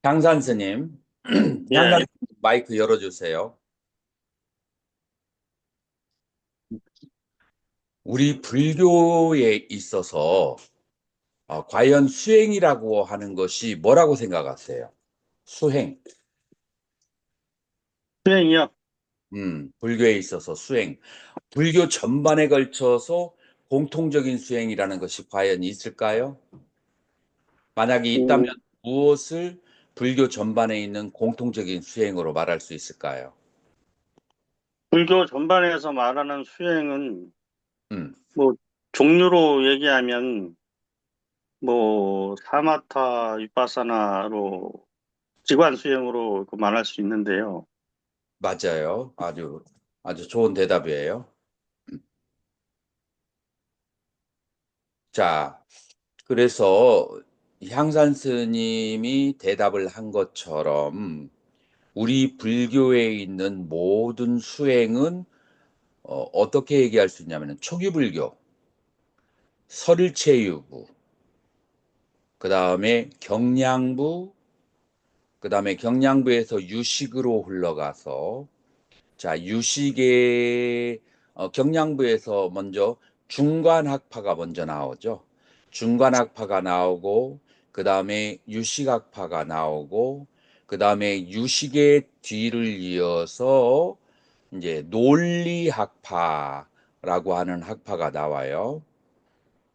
향산 스님, 향산 예, 스님 마이크 열어주세요. 우리 불교에 있어서 과연 수행이라고 하는 것이 뭐라고 생각하세요? 수행. 수행이요. 불교에 있어서 수행. 불교 전반에 걸쳐서 공통적인 수행이라는 것이 과연 있을까요? 만약에 있다면 음, 무엇을 불교 전반에 있는 공통적인 수행으로 말할 수 있을까요? 불교 전반에서 말하는 수행은 음, 뭐 종류로 얘기하면 뭐 사마타 위파사나로 지관 수행으로 그 말할 수 있는데요. 맞아요. 아주 좋은 대답이에요. 자, 그래서 향산 스님이 대답을 한 것처럼 우리 불교에 있는 모든 수행은 어떻게 얘기할 수 있냐면 초기 불교, 설일체유부, 그 다음에 경량부, 그 다음에 경량부에서 유식으로 흘러가서 자 유식의 경량부에서 먼저 중관학파가 먼저 나오죠. 중관학파가 나오고 그 다음에 유식학파가 나오고 그 다음에 유식의 뒤를 이어서 이제 논리학파라고 하는 학파가 나와요.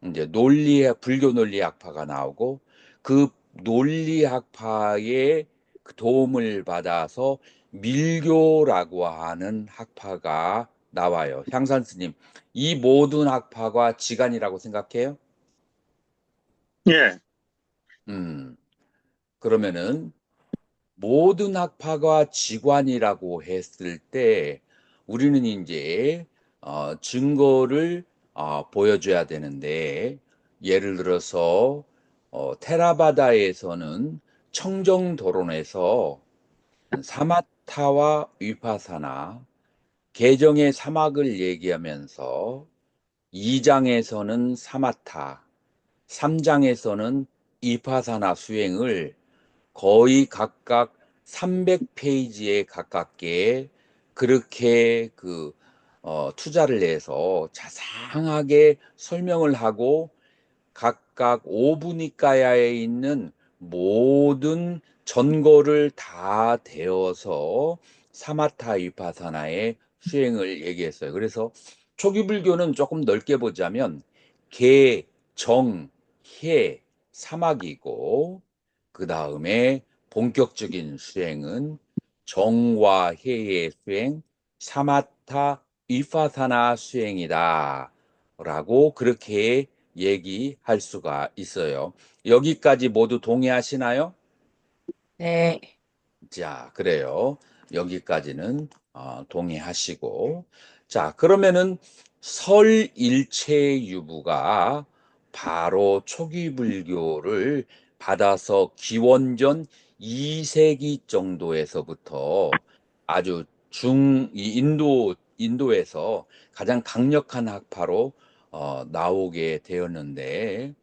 이제 불교 논리학파가 나오고 그 논리학파의 그 도움을 받아서 밀교라고 하는 학파가 나와요. 향산 스님, 이 모든 학파가 지간이라고 생각해요? 예, 음, 그러면은 모든 학파가 지관이라고 했을 때 우리는 이제 증거를 보여줘야 되는데 예를 들어서 테라바다에서는 청정도론에서 사마타와 위파사나 개정의 사막을 얘기하면서 2장에서는 사마타, 3장에서는 위파사나 수행을 거의 각각 300페이지에 가깝게 그렇게 투자를 해서 자상하게 설명을 하고 각각 오브니까야에 있는 모든 전거를 다 대어서 사마타 위파사나의 수행을 얘기했어요. 그래서 초기 불교는 조금 넓게 보자면 개, 정, 해, 사막이고 그 다음에 본격적인 수행은 정과 해의 수행, 사마타 위파사나 수행이다. 라고 그렇게 얘기할 수가 있어요. 여기까지 모두 동의하시나요? 네. 자, 그래요. 여기까지는 동의하시고. 자, 그러면은 설일체유부가 바로 초기 불교를 받아서 기원전 2세기 정도에서부터 아주 인도에서 가장 강력한 학파로 나오게 되었는데,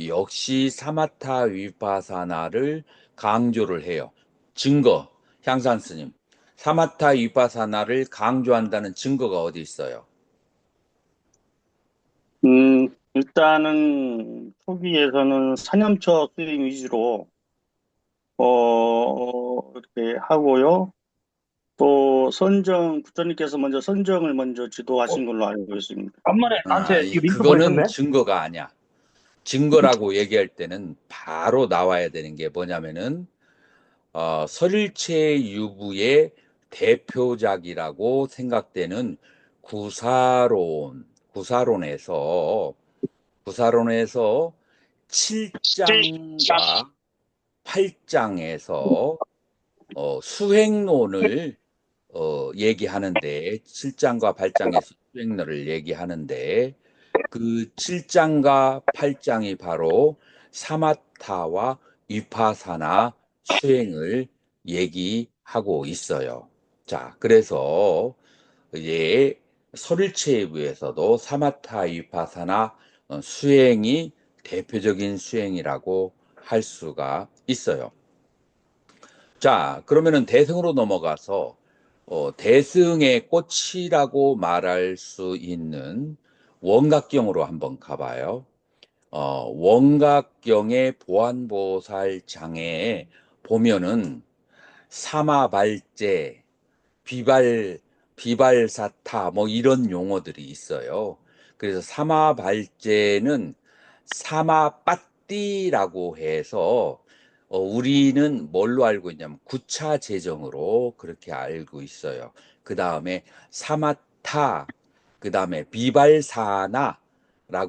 역시 사마타 위파사나를 강조를 해요. 증거, 향산 스님. 사마타 위파사나를 강조한다는 증거가 어디 있어요? 일단은 초기에서는 사념처 수행 위주로 이렇게 하고요. 또 부처님께서 먼저 선정을 먼저 어, 지도하신 걸로 알고 있습니다. 간만에 나한테 이 링크 그거는 보내셨네? 증거가 아니야. 증거라고 얘기할 때는 바로 나와야 되는 게 뭐냐면은 설일체 유부의 대표작이라고 생각되는 구사론, 구사론에서 구사론에서 7장과 8장에서 수행론을 얘기하는데 7장과 8장에서 수행론을 얘기하는데 그 7장과 8장이 바로 사마타와 위파사나 수행을 얘기하고 있어요. 자, 그래서 이제 설일체부에서도 사마타 위파사나 수행이 대표적인 수행이라고 할 수가 있어요. 자, 그러면은 대승으로 넘어가서 대승의 꽃이라고 말할 수 있는 원각경으로 한번 가봐요. 원각경의 보안보살 장애에 보면은 사마발제, 비발, 비발사타, 뭐 이런 용어들이 있어요. 그래서 사마발제는 사마빠띠라고 해서 우리는 뭘로 알고 있냐면 구차 재정으로 그렇게 알고 있어요. 그 다음에 사마타, 그 다음에 비발사나라고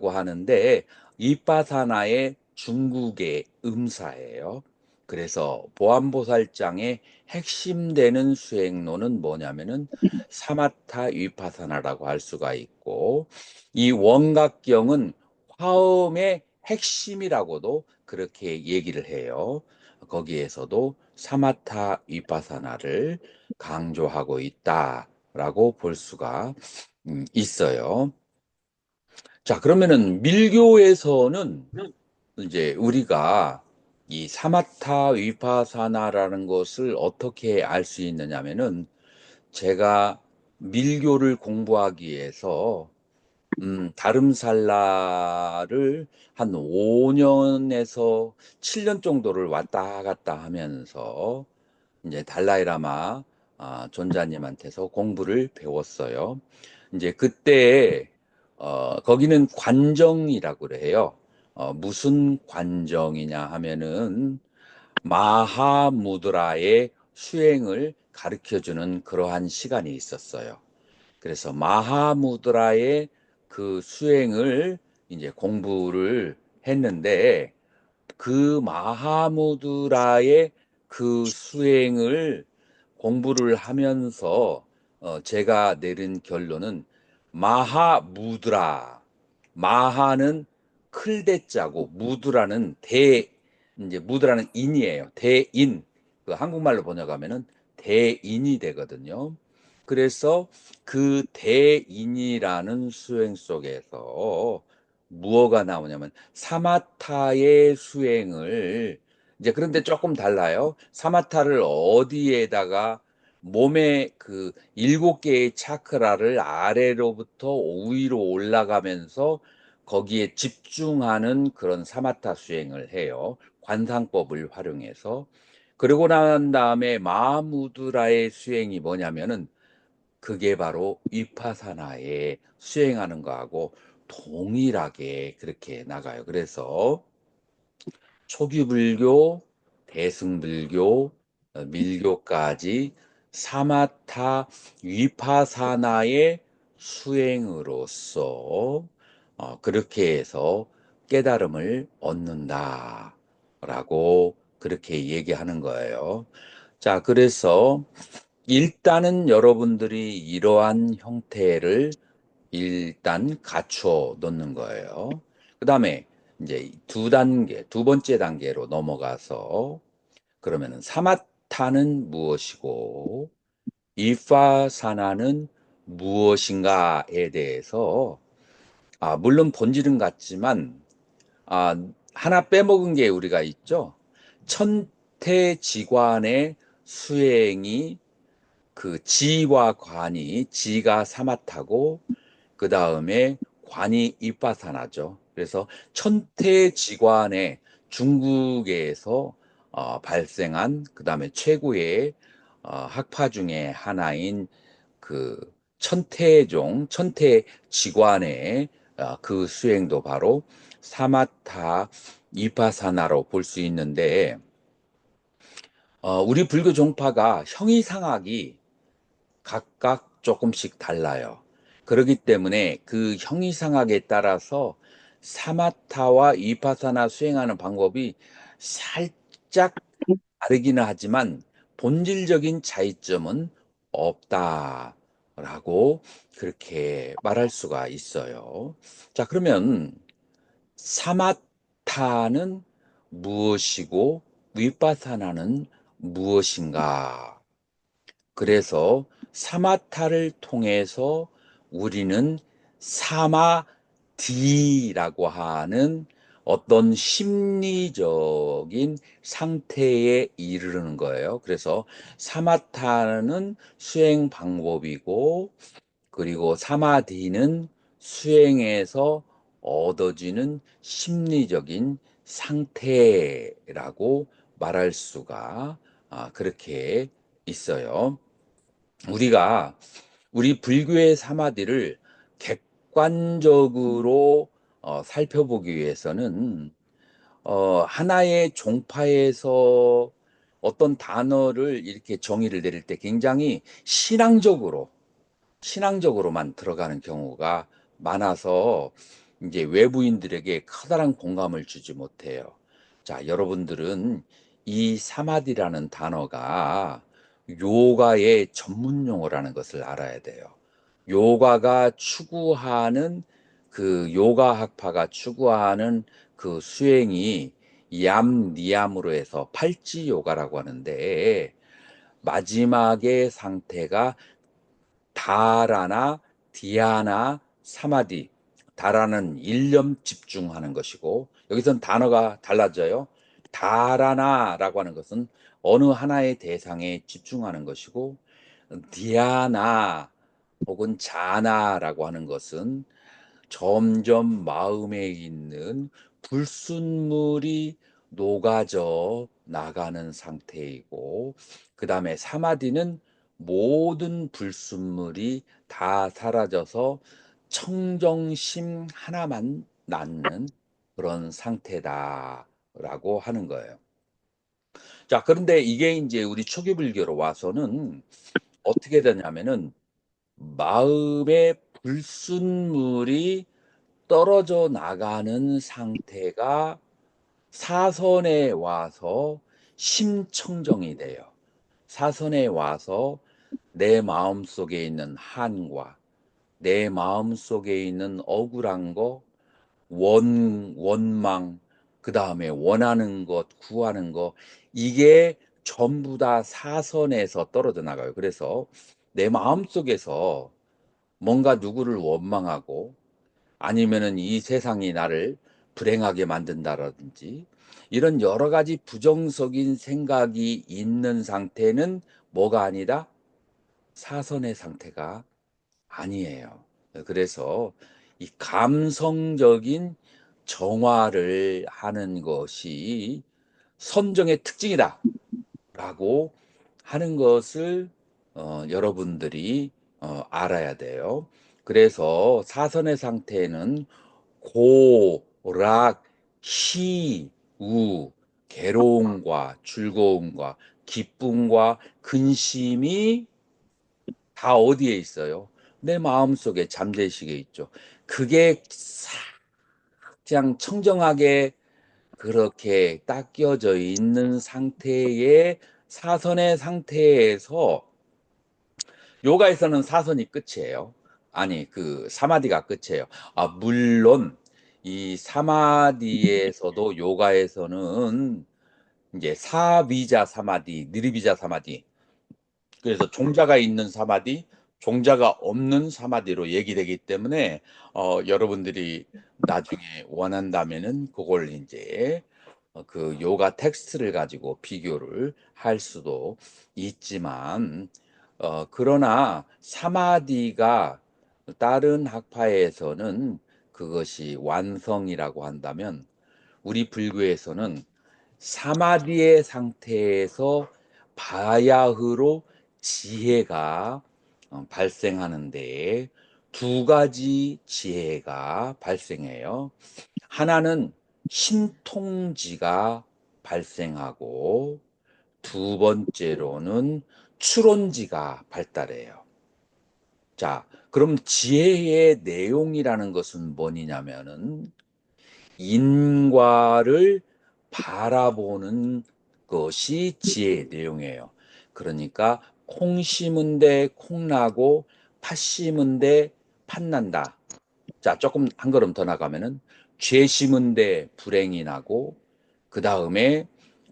하는데 이빠사나의 중국의 음사예요. 그래서 보안보살장의 핵심 되는 수행로는 뭐냐면은 사마타 위파사나라고 할 수가 있고 이 원각경은 화엄의 핵심이라고도 그렇게 얘기를 해요. 거기에서도 사마타 위파사나를 강조하고 있다라고 볼 수가 있어요. 자, 그러면은 밀교에서는 이제 우리가 이 사마타 위파사나라는 것을 어떻게 알 수 있느냐면은 제가 밀교를 공부하기 위해서 다름살라를 한 5년에서 7년 정도를 왔다 갔다 하면서 이제 달라이라마 존자님한테서 공부를 배웠어요. 이제 그때 거기는 관정이라고 그래요. 무슨 관정이냐 하면은 마하무드라의 수행을 가르쳐 주는 그러한 시간이 있었어요. 그래서 마하무드라의 그 수행을 이제 공부를 했는데 그 마하무드라의 그 수행을 공부를 하면서 제가 내린 결론은 마하무드라, 마하는 클대자고 무드라는 이제 무드라는 인이에요. 대인. 그 한국말로 번역하면은 대인이 되거든요. 그래서 그 대인이라는 수행 속에서 무어가 나오냐면 사마타의 수행을 이제 그런데 조금 달라요. 사마타를 어디에다가 몸의 그 7개의 차크라를 아래로부터 위로 올라가면서 거기에 집중하는 그런 사마타 수행을 해요. 관상법을 활용해서. 그러고 난 다음에 마하무드라의 수행이 뭐냐면은 그게 바로 위파사나에 수행하는 거하고 동일하게 그렇게 나가요. 그래서 초기불교, 대승불교, 밀교까지 사마타 위파사나의 수행으로서 그렇게 해서 깨달음을 얻는다라고 그렇게 얘기하는 거예요. 자, 그래서 일단은 여러분들이 이러한 형태를 일단 갖춰 놓는 거예요. 그 다음에 이제 두 번째 단계로 넘어가서 그러면은 사마타는 무엇이고 이파사나는 무엇인가에 대해서 물론 본질은 같지만 아, 하나 빼먹은 게 우리가 있죠. 천태지관의 수행이 그 지와 관이 지가 사마타고 그 다음에 관이 이빠사나죠. 그래서 천태지관의 중국에서 발생한 그 다음에 최고의 학파 중에 하나인 그 천태종, 천태지관의 그 수행도 바로 사마타 이파사나로 볼 수 있는데 우리 불교 종파가 형이상학이 각각 조금씩 달라요. 그렇기 때문에 그 형이상학에 따라서 사마타와 이파사나 수행하는 방법이 살짝 다르기는 하지만 본질적인 차이점은 없다라고 그렇게 말할 수가 있어요. 자, 그러면 사마타는 무엇이고 위파사나는 무엇인가? 그래서 사마타를 통해서 우리는 사마디라고 하는 어떤 심리적인 상태에 이르르는 거예요. 그래서 사마타는 수행 방법이고, 그리고 사마디는 수행에서 얻어지는 심리적인 상태라고 말할 수가 그렇게 있어요. 우리가 우리 불교의 사마디를 객관적으로 살펴보기 위해서는 하나의 종파에서 어떤 단어를 이렇게 정의를 내릴 때 굉장히 신앙적으로만 들어가는 경우가 많아서 이제 외부인들에게 커다란 공감을 주지 못해요. 자, 여러분들은 이 사마디라는 단어가 요가의 전문 용어라는 것을 알아야 돼요. 요가가 추구하는 그 요가 학파가 추구하는 그 수행이 얌 니암으로 해서 팔찌 요가라고 하는데, 마지막의 상태가 다라나 디아나 사마디. 다라는 일념 집중하는 것이고, 여기선 단어가 달라져요. 다라나라고 하는 것은 어느 하나의 대상에 집중하는 것이고, 디아나 혹은 자나라고 하는 것은 점점 마음에 있는 불순물이 녹아져 나가는 상태이고, 그 다음에 사마디는 모든 불순물이 다 사라져서 청정심 하나만 남는 그런 상태다라고 하는 거예요. 자, 그런데 이게 이제 우리 초기 불교로 와서는 어떻게 되냐면은 마음의 불순물이 떨어져 나가는 상태가 사선에 와서 심청정이 돼요. 사선에 와서 내 마음속에 있는 한과 내 마음속에 있는 억울한 거, 원망, 그 다음에 원하는 것, 구하는 거, 이게 전부 다 사선에서 떨어져 나가요. 그래서 내 마음속에서 뭔가 누구를 원망하고, 아니면은 이 세상이 나를 불행하게 만든다라든지, 이런 여러 가지 부정적인 생각이 있는 상태는 뭐가 아니다? 사선의 상태가 아니에요. 그래서 이 감성적인 정화를 하는 것이 선정의 특징이다라고 하는 것을 여러분들이 알아야 돼요. 그래서 사선의 상태는 고, 락, 희, 우, 괴로움과 즐거움과 기쁨과 근심이 다 어디에 있어요? 내 마음속에 잠재의식에 있죠. 그게 가장 청정하게 그렇게 딱 끼어져 있는 상태의 사선의 상태에서, 요가에서는 사선이 끝이에요. 아니, 그 사마디가 끝이에요. 물론 이 사마디에서도 요가에서는 이제 사비자 사마디, 느리비자 사마디, 그래서 종자가 있는 사마디, 종자가 없는 사마디로 얘기되기 때문에 여러분들이 나중에 원한다면은 그걸 이제 그 요가 텍스트를 가지고 비교를 할 수도 있지만, 그러나 사마디가 다른 학파에서는 그것이 완성이라고 한다면, 우리 불교에서는 사마디의 상태에서 바야흐로 지혜가 발생하는데, 두 가지 지혜가 발생해요. 하나는 신통지가 발생하고, 두 번째로는 추론지가 발달해요. 자, 그럼 지혜의 내용이라는 것은 뭐냐면은 인과를 바라보는 것이 지혜의 내용이에요. 그러니까 콩 심은 데 콩 나고 팥 심은 데 팥 난다. 자, 조금 한 걸음 더 나가면은 죄 심은 데 불행이 나고, 그 다음에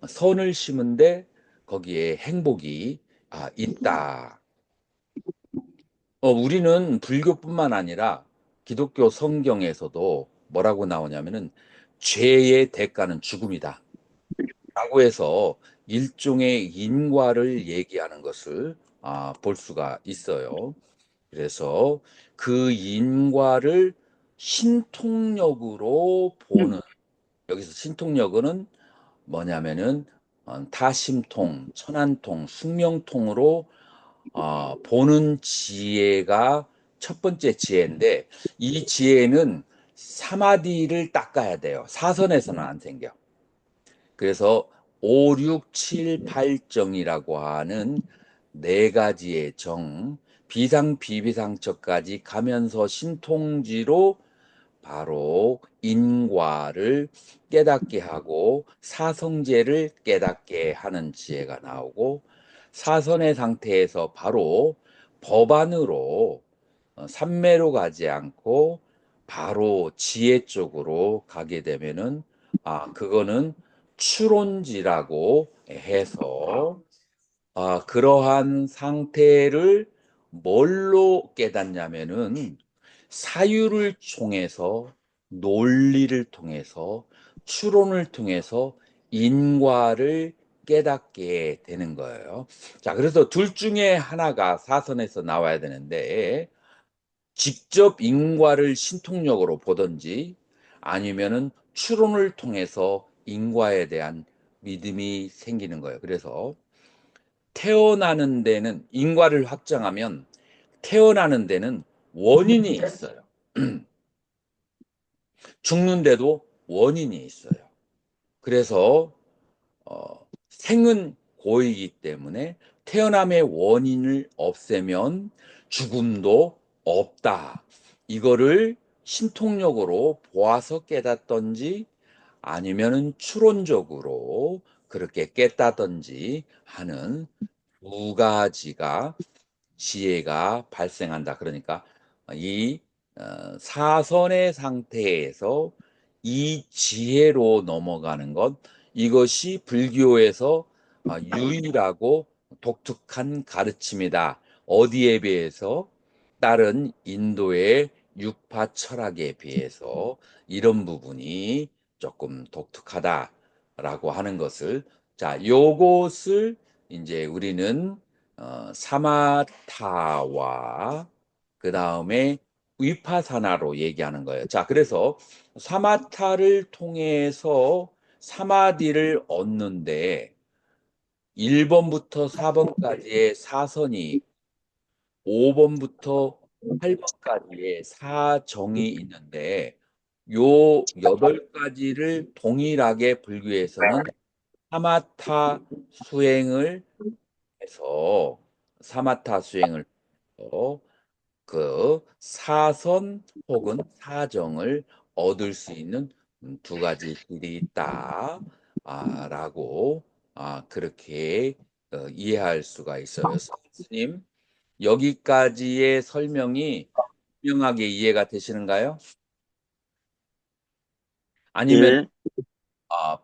선을 심은 데 거기에 행복이 있다. 우리는 불교뿐만 아니라 기독교 성경에서도 뭐라고 나오냐면은 죄의 대가는 죽음이다. 라고 해서 일종의 인과를 얘기하는 것을 볼 수가 있어요. 그래서 그 인과를 신통력으로 보는, 여기서 신통력은 뭐냐면은 타심통, 천안통, 숙명통으로 보는 지혜가 첫 번째 지혜인데, 이 지혜는 사마디를 닦아야 돼요. 사선에서는 안 생겨. 그래서 5, 6, 7, 8정이라고 하는 네 가지의 정, 비상, 비비상처까지 가면서 신통지로 바로 인과를 깨닫게 하고 사성제를 깨닫게 하는 지혜가 나오고, 사선의 상태에서 바로 법안으로 삼매로 가지 않고 바로 지혜 쪽으로 가게 되면은 그거는 추론지라고 해서 그러한 상태를 뭘로 깨닫냐면은 사유를 통해서, 논리를 통해서, 추론을 통해서 인과를 깨닫게 되는 거예요. 자, 그래서 둘 중에 하나가 사선에서 나와야 되는데, 직접 인과를 신통력으로 보든지 아니면은 추론을 통해서 인과에 대한 믿음이 생기는 거예요. 그래서 태어나는 데는, 인과를 확정하면 태어나는 데는 원인이 있어요. 죽는데도 원인이 있어요. 그래서 생은 고이기 때문에 태어남의 원인을 없애면 죽음도 없다. 이거를 신통력으로 보아서 깨닫던지 아니면은 추론적으로 그렇게 깼다든지 하는 두 가지가 지혜가 발생한다. 그러니까 이 사선의 상태에서 이 지혜로 넘어가는 것, 이것이 불교에서 유일하고 독특한 가르침이다. 어디에 비해서? 다른 인도의 육파 철학에 비해서 이런 부분이 조금 독특하다라고 하는 것을, 자, 요것을 이제 우리는 사마타와 그 다음에 위파사나로 얘기하는 거예요. 자, 그래서 사마타를 통해서 사마디를 얻는데 1번부터 4번까지의 사선이, 5번부터 8번까지의 사정이 있는데, 요 8가지를 동일하게 불교에서는 사마타 수행을 해서, 사마타 수행을 해서 그 사선 혹은 사정을 얻을 수 있는 두 가지 길이 있다. 라고 그렇게 이해할 수가 있어요. 스님, 여기까지의 설명이 분명하게 이해가 되시는가요? 아니면 예,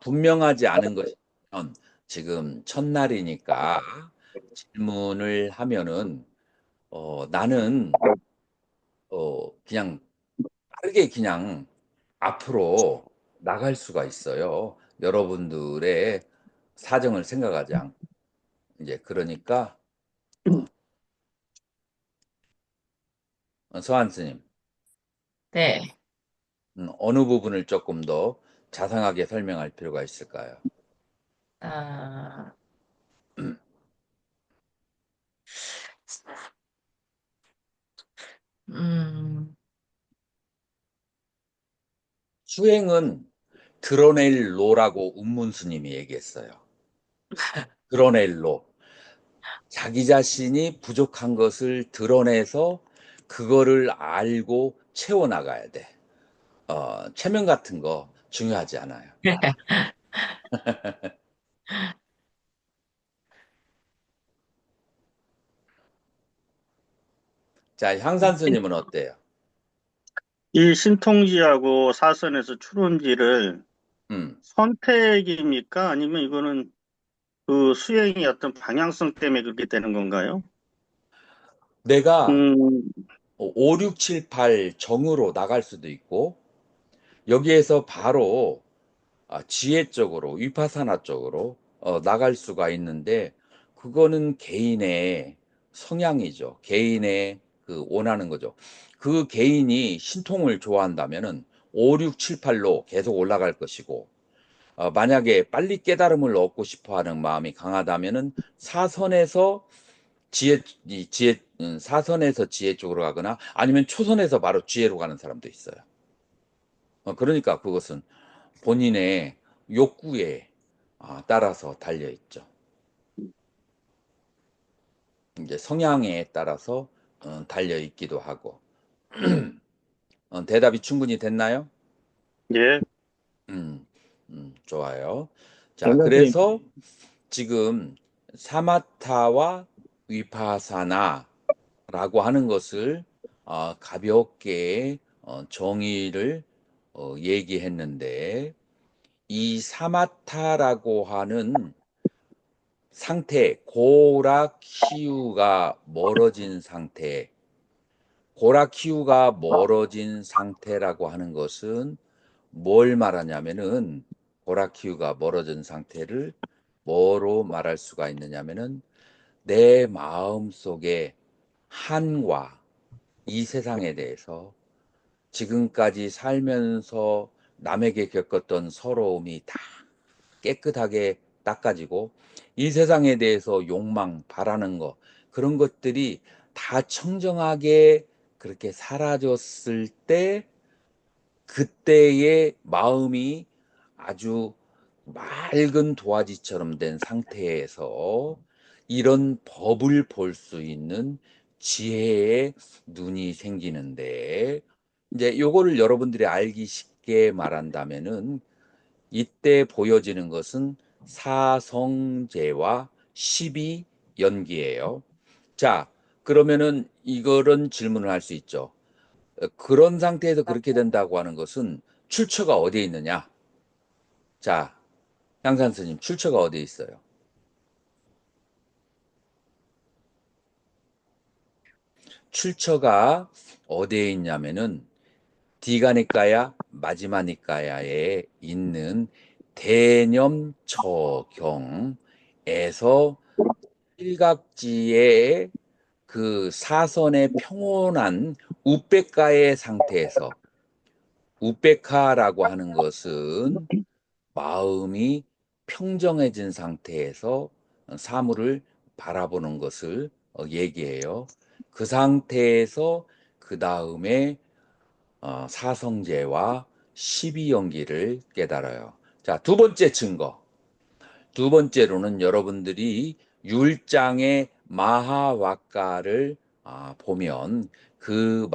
분명하지 않은 것이면 지금 첫날이니까 질문을 하면은 나는 그냥 빠르게 그냥 앞으로 나갈 수가 있어요. 여러분들의 사정을 생각하지 않고. 이제 그러니까 서한 스님, 네. 어느 부분을 조금 더 자상하게 설명할 필요가 있을까요? 아, 음, 수행은 드러낼 로라고 운문 스님이 얘기했어요. 드러낼 로. 자기 자신이 부족한 것을 드러내서 그거를 알고 채워나가야 돼. 체면 같은 거 중요하지 않아요. 자, 향산 스님은 어때요? 이 신통지하고 사선에서 추론지를 음, 선택입니까? 아니면 이거는 그 수행의 어떤 방향성 때문에 그렇게 되는 건가요? 내가 음, 5, 6, 7, 8 정으로 나갈 수도 있고 여기에서 바로 지혜 쪽으로, 위파사나 쪽으로 나갈 수가 있는데, 그거는 개인의 성향이죠. 개인의 그 원하는 거죠. 그 개인이 신통을 좋아한다면은 5, 6, 7, 8로 계속 올라갈 것이고, 만약에 빨리 깨달음을 얻고 싶어 하는 마음이 강하다면은 사선에서 사선에서 지혜 쪽으로 가거나 아니면 초선에서 바로 지혜로 가는 사람도 있어요. 그러니까 그것은 본인의 욕구에 따라서 달려 있죠. 이제 성향에 따라서 달려 있기도 하고. 대답이 충분히 됐나요? 예, 좋아요. 자, 원장님, 그래서 지금 사마타와 위파사나라고 하는 것을 가볍게 정의를 얘기했는데, 이 사마타라고 하는 상태, 고라키우가 멀어진 상태, 고라키우가 멀어진 상태라고 하는 것은 뭘 말하냐면은, 고라키우가 멀어진 상태를 뭐로 말할 수가 있느냐면은, 내 마음 속에 한과 이 세상에 대해서 지금까지 살면서 남에게 겪었던 서러움이 다 깨끗하게 닦아지고, 이 세상에 대해서 욕망, 바라는 거, 그런 것들이 다 청정하게 그렇게 사라졌을 때, 그때의 마음이 아주 맑은 도화지처럼 된 상태에서 이런 법을 볼 수 있는 지혜의 눈이 생기는데, 이제 요거를 여러분들이 알기 쉽게 말한다면은, 이때 보여지는 것은 사성제와 십이연기예요. 자, 그러면은 이런 질문을 할 수 있죠. 그런 상태에서 그렇게 된다고 하는 것은 출처가 어디에 있느냐? 자, 양산 스님, 출처가 어디에 있어요? 출처가 어디에 있냐면은 디가니까야 마지마니까야에 있는 대념처경에서 일각지의 그 사선의 평온한 우백가의 상태에서, 우백카라고 하는 것은 마음이 평정해진 상태에서 사물을 바라보는 것을 얘기해요. 그 상태에서 그 다음에 사성제와 십이연기를 깨달아요. 자, 두 번째 증거. 두 번째로는 여러분들이 율장의 마하와카를 보면, 그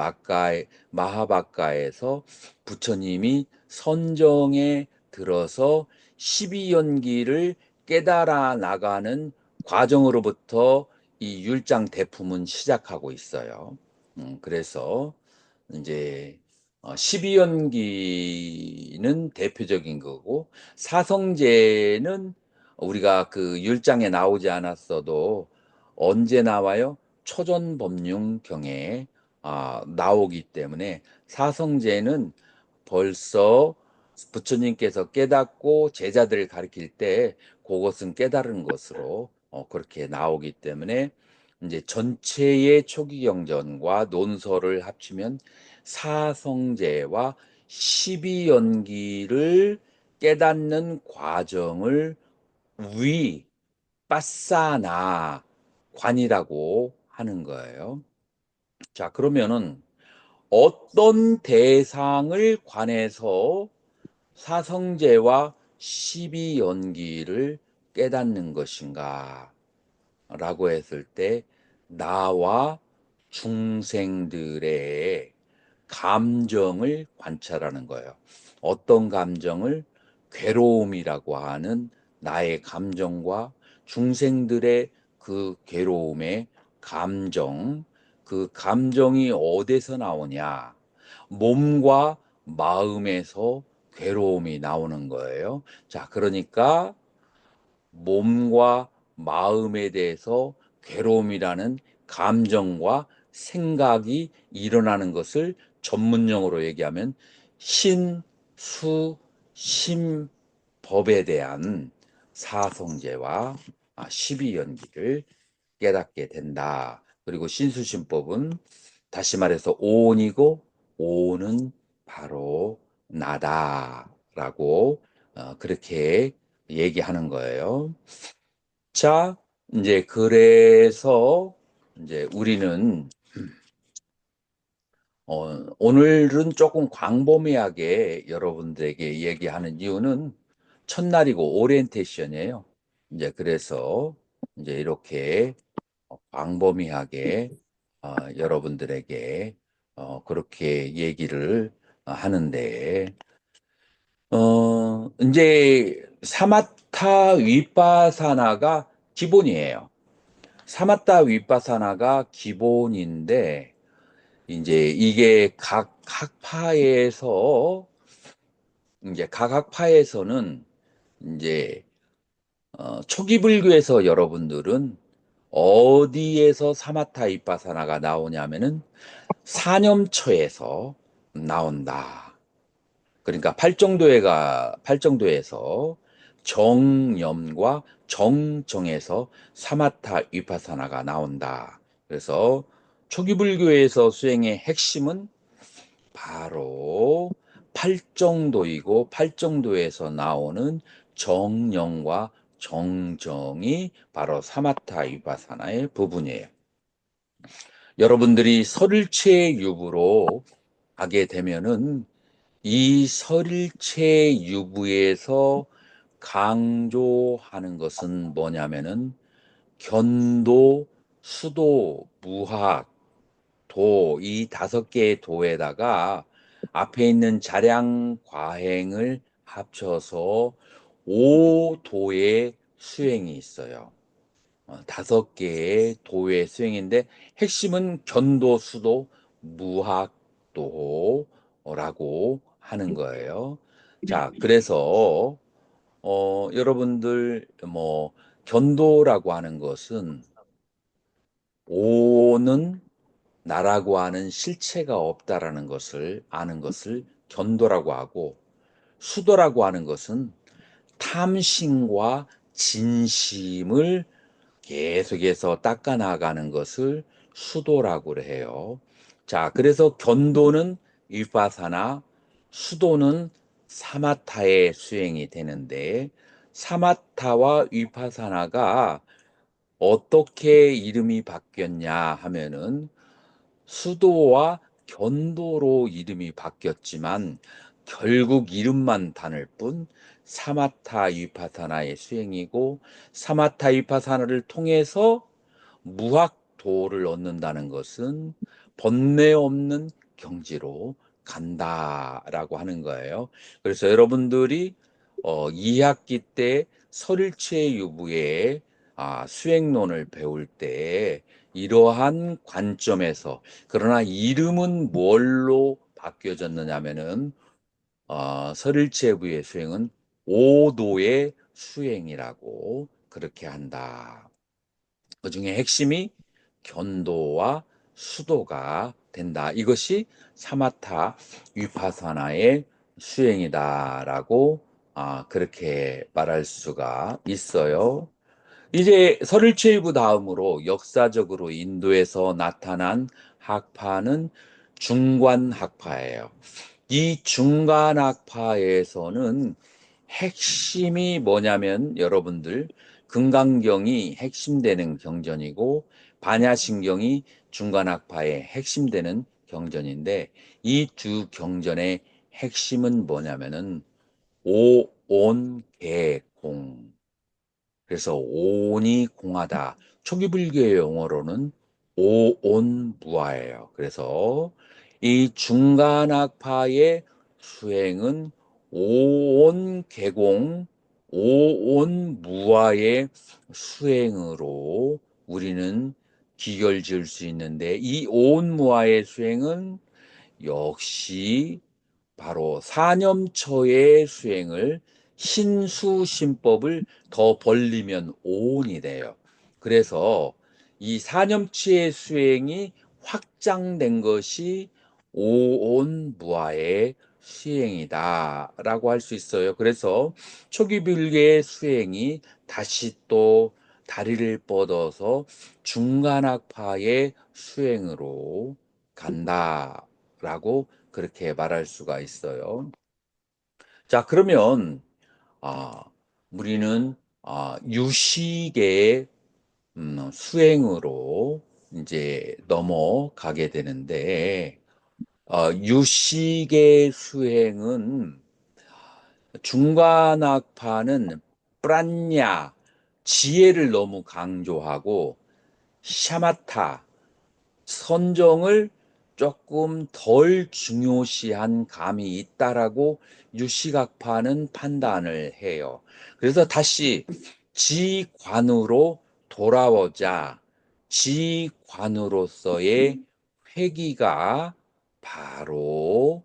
마하바카에서 부처님이 선정에 들어서 십이연기를 깨달아 나가는 과정으로부터 이 율장 대품은 시작하고 있어요. 그래서 이제 12연기는 대표적인 거고, 사성제는 우리가 그 율장에 나오지 않았어도 언제 나와요? 초전법륜경에 나오기 때문에, 사성제는 벌써 부처님께서 깨닫고 제자들을 가르칠 때 그것은 깨달은 것으로 그렇게 나오기 때문에, 이제 전체의 초기경전과 논설을 합치면 사성제와 십이연기를 깨닫는 과정을 위빠사나 관이라고 하는 거예요. 자, 그러면은 어떤 대상을 관해서 사성제와 십이연기를 깨닫는 것인가 라고 했을 때, 나와 중생들의 감정을 관찰하는 거예요. 어떤 감정을? 괴로움이라고 하는 나의 감정과 중생들의 그 괴로움의 감정, 그 감정이 어디서 나오냐? 몸과 마음에서 괴로움이 나오는 거예요. 자, 그러니까 몸과 마음에 대해서 괴로움이라는 감정과 생각이 일어나는 것을 전문용어로 얘기하면 수심법에 대한 사성제와 십이연기를 깨닫게 된다. 그리고 신수심법은 다시 말해서 오온이고 오온은 바로 나다라고 그렇게 얘기하는 거예요. 자, 이제 그래서 이제 우리는 오늘은 조금 광범위하게 여러분들에게 얘기하는 이유는 첫날이고 오리엔테이션이에요. 이제 그래서 이제 이렇게 광범위하게 여러분들에게 그렇게 얘기를 하는데 이제 사마타 위파사나가 기본이에요. 사마타 위파사나가 기본인데 이제 이게 각 학파에서는 이제 초기 불교에서 여러분들은 어디에서 사마타 위파사나가 나오냐면은 사념처에서 나온다. 그러니까 팔정도에서 정념과 정정에서 사마타 위파사나가 나온다. 그래서 초기 불교에서 수행의 핵심은 바로 팔정도이고 팔정도에서 나오는 정념과 정정이 바로 사마타 위파사나의 부분이에요. 여러분들이 설일체 유부로 가게 되면은 이 설일체 유부에서 강조하는 것은 뭐냐면은 견도, 수도, 무학, 도, 이 5개의 도에다가 앞에 있는 자량 과행을 합쳐서 5도의 수행이 있어요. 5개의 도의 수행인데 핵심은 견도, 수도, 무학도라고 하는 거예요. 자, 그래서 여러분들 뭐 견도라고 하는 것은 오는 나라고 하는 실체가 없다라는 것을 아는 것을 견도라고 하고 수도라고 하는 것은 탐심과 진심을 계속해서 닦아나가는 것을 수도라고 해요. 자, 그래서 견도는 위파사나, 수도는 사마타의 수행이 되는데 사마타와 위파사나가 어떻게 이름이 바뀌었냐 하면은 수도와 견도로 이름이 바뀌었지만 결국 이름만 다를 뿐 사마타 위파사나의 수행이고 사마타 위파사나를 통해서 무학도를 얻는다는 것은 번뇌 없는 경지로 간다라고 하는 거예요. 그래서 여러분들이 2학기 때 설일체 유부의 수행론을 배울 때 이러한 관점에서 그러나 이름은 뭘로 바뀌어졌느냐면은 설일체부의 수행은 오도의 수행이라고 그렇게 한다. 그 중에 핵심이 견도와 수도가 된다. 이것이 사마타 위파사나의 수행이다라고 그렇게 말할 수가 있어요. 이제 설일체일부 다음으로 역사적으로 인도에서 나타난 학파는 중관학파예요. 이 중관학파에서는 핵심이 뭐냐면 여러분들 금강경이 핵심되는 경전이고 반야신경이 중관학파의 핵심되는 경전인데 이 두 경전의 핵심은 뭐냐면은 오온계공. 그래서 오온이 공하다. 초기 불교의 용어로는 오온무아예요. 그래서 이 중간학파의 수행은 오온계공, 오온무아의 수행으로 우리는 기결 지을 수 있는데 이 오온무아의 수행은 역시 바로 사념처의 수행을 신수신법을 더 벌리면 오온이 돼요. 그래서 이 사념치의 수행이 확장된 것이 오온무아의 수행이다라고 할 수 있어요. 그래서 초기 불교의 수행이 다시 또 다리를 뻗어서 중간학파의 수행으로 간다라고 그렇게 말할 수가 있어요. 자, 그러면 아, 우리는 유식의 수행으로 이제 넘어가게 되는데, 유식의 수행은 중간학파는 프란냐, 지혜를 너무 강조하고 샤마타, 선정을 조금 덜 중요시한 감이 있다라고 유시각파는 판단을 해요. 그래서 다시 지관으로 돌아오자. 지관으로서의 회귀가 바로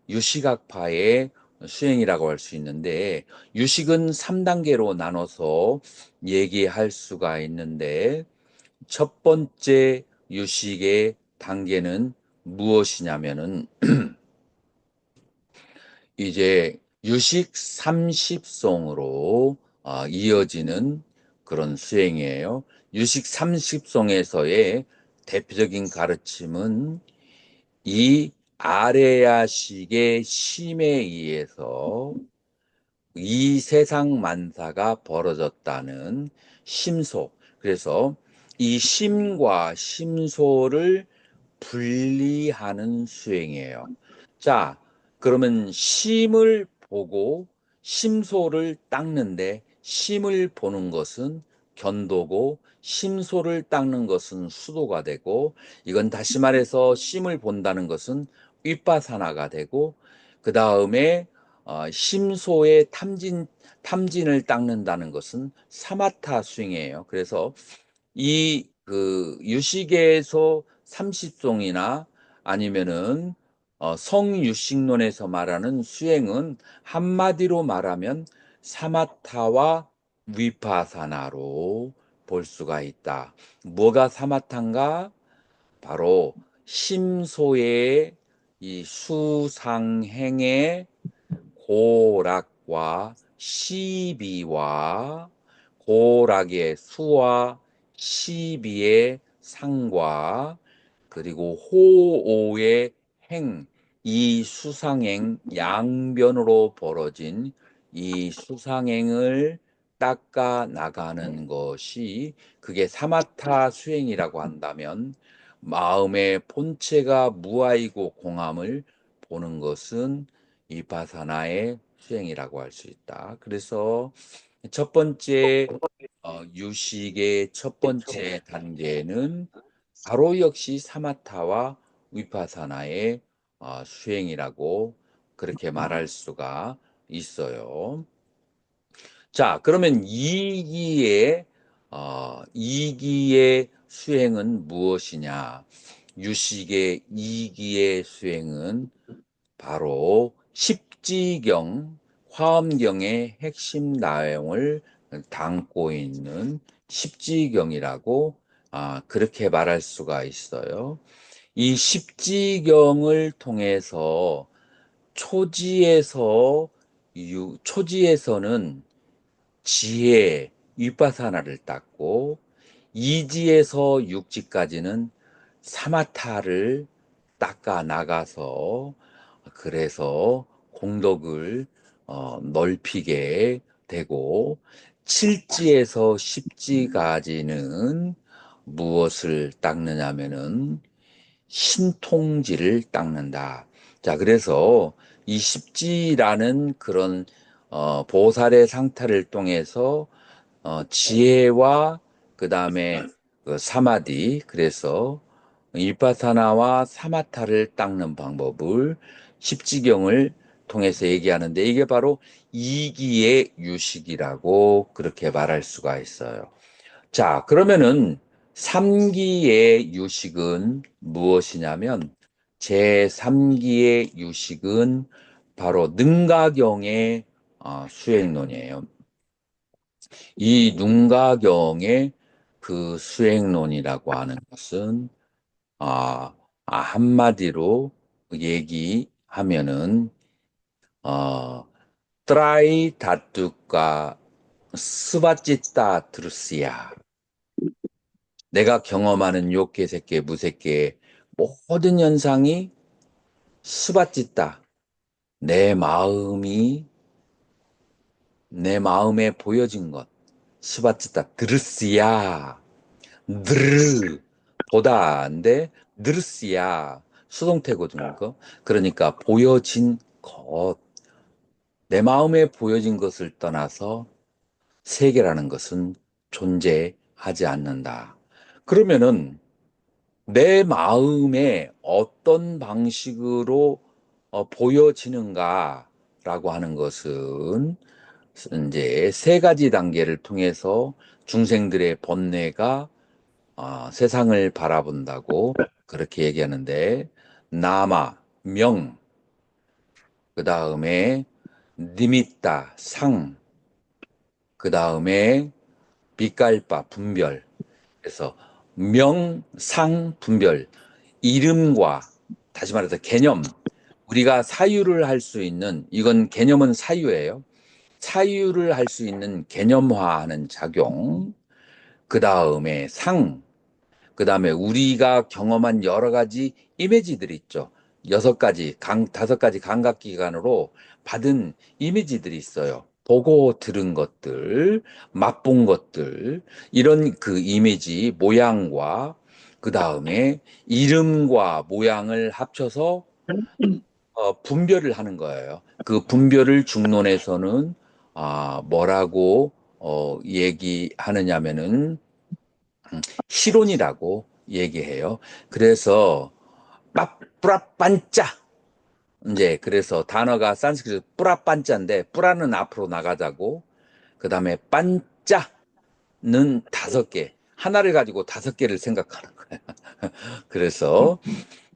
유시각파의 수행이라고 할 수 있는데, 유식은 3단계로 나눠서 얘기할 수가 있는데, 첫 번째 유식의 단계는 무엇이냐면은 이제 유식 30송으로 이어지는 그런 수행이에요. 유식 30송에서의 대표적인 가르침은 이 아레야식의 심에 의해서 이 세상 만사가 벌어졌다는 심소. 그래서 이 심과 심소를 분리하는 수행이에요. 자, 그러면 심을 보고 심소를 닦는데 심을 보는 것은 견도고 심소를 닦는 것은 수도가 되고, 이건 다시 말해서 심을 본다는 것은 윗바사나가 되고, 그 다음에 심소의 탐진을 닦는다는 것은 사마타 수행이에요. 그래서 이 그 유식에서 30송이나 아니면은 성유식론에서 말하는 수행은 한마디로 말하면 사마타와 위파사나로 볼 수가 있다. 뭐가 사마타인가? 바로 심소의 이 수상행의 고락과 시비와 고락의 수와 시비의 상과 그리고 호오의 행, 이 수상행 양변으로 벌어진 이 수상행을 닦아 나가는 것이, 그게 사마타 수행이라고 한다면, 마음의 본체가 무아이고 공함을 보는 것은 이파사나의 수행이라고 할 수 있다. 그래서 첫 번째 유식의 첫 번째 단계는 바로 역시 사마타와 위파사나의 수행이라고 그렇게 말할 수가 있어요. 자, 그러면 이기의 수행은 무엇이냐? 유식의 이기의 수행은 바로 십지경, 화엄경의 핵심 내용을 담고 있는 십지경이라고 그렇게 말할 수가 있어요. 이 십지경을 통해서 초지에서 초지에서는 지혜, 윗바사나를 닦고, 이지에서 육지까지는 사마타를 닦아 나가서, 그래서 공덕을 넓히게 되고, 칠지에서 십지까지는 무엇을 닦느냐면은 신통지를 닦는다. 자, 그래서 이 십지라는 그런 보살의 상태를 통해서 지혜와 그 다음에 그 사마디, 그래서 일파사나와 사마타를 닦는 방법을 십지경을 통해서 얘기하는데, 이게 바로 이기의 유식이라고 그렇게 말할 수가 있어요. 자, 그러면은 3기의 유식은 무엇이냐면, 제3기의 유식은 바로 능가경의 수행론이에요. 이 능가경의 그 수행론이라고 하는 것은 한마디로 얘기하면은 어, 트라이 다뚜까 스바찌따 드루스야. 내가 경험하는 요케 세케 무세케 모든 현상이 스바찌따. 내 마음이 내 마음에 보여진 것. 스바찌따 드르스야. 드르 보다인데 드르스야. 수동태거든요. 그거. 그러니까 보여진 것. 내 마음에 보여진 것을 떠나서 세계라는 것은 존재하지 않는다. 그러면은 내 마음에 어떤 방식으로 보여지는가라고 하는 것은 이제 세 가지 단계를 통해서 중생들의 번뇌가 세상을 바라본다고 그렇게 얘기하는데 나마, 명, 그 다음에 니미따, 상, 그 다음에 빛깔바, 분별. 그래서 명, 상, 분별. 이름과 다시 말해서 개념. 우리가 사유를 할 수 있는 이건 개념은 사유예요. 사유를 할 수 있는 개념화하는 작용. 그 다음에 상. 그 다음에 우리가 경험한 여러 가지 이미지들 있죠. 다섯 가지 감각기관으로 받은 이미지들이 있어요. 보고 들은 것들, 맛본 것들, 이런 그 이미지, 모양과 그 다음에 이름과 모양을 합쳐서 분별을 하는 거예요. 그 분별을 중론에서는 뭐라고 얘기하느냐면은 실론이라고 얘기해요. 그래서 뿌라빤짜 이제 그래서 단어가 산스크리트 뿌라빤짜인데 뿌라는 앞으로 나가자고 그 다음에 빤짜는 다섯 개 하나를 가지고 다섯 개를 생각하는 거예요. 그래서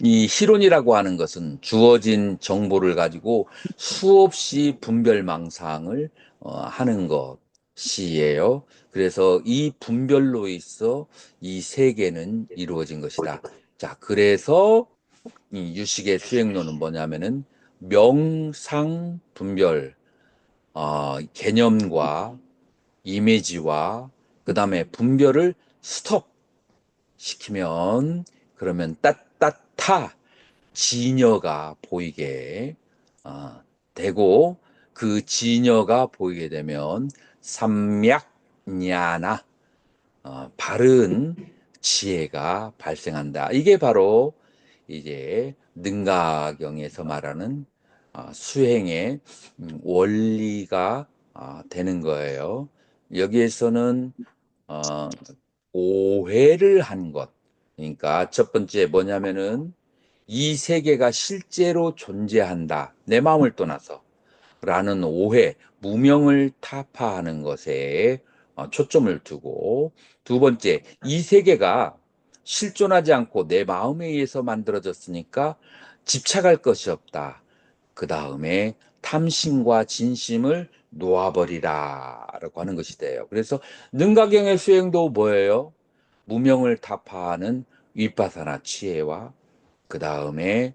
이 실론이라고 하는 것은 주어진 정보를 가지고 수없이 분별망상을 하는 것이에요. 그래서 이 분별로 있어 이 세계는 이루어진 것이다. 자, 그래서 이 유식의 수행론은 뭐냐면은 명상 분별, 개념과 이미지와 그 다음에 분별을 스톱 시키면 그러면 따따타 진여가 보이게 되고 그 진여가 보이게 되면 삼맥냐나 바른 지혜가 발생한다. 이게 바로 이제 능가경에서 말하는 수행의 원리가 되는 거예요. 여기에서는 어, 오해를 한 것. 그러니까 첫 번째 뭐냐면은 이 세계가 실제로 존재한다. 내 마음을 떠나서. 라는 오해, 무명을 타파하는 것에 초점을 두고 두 번째, 이 세계가 실존하지 않고 내 마음에 의해서 만들어졌으니까 집착할 것이 없다. 그 다음에 탐심과 진심을 놓아버리라 라고 하는 것이 돼요. 그래서 능가경의 수행도 뭐예요? 무명을 타파하는 윗바사나 치해와 그 다음에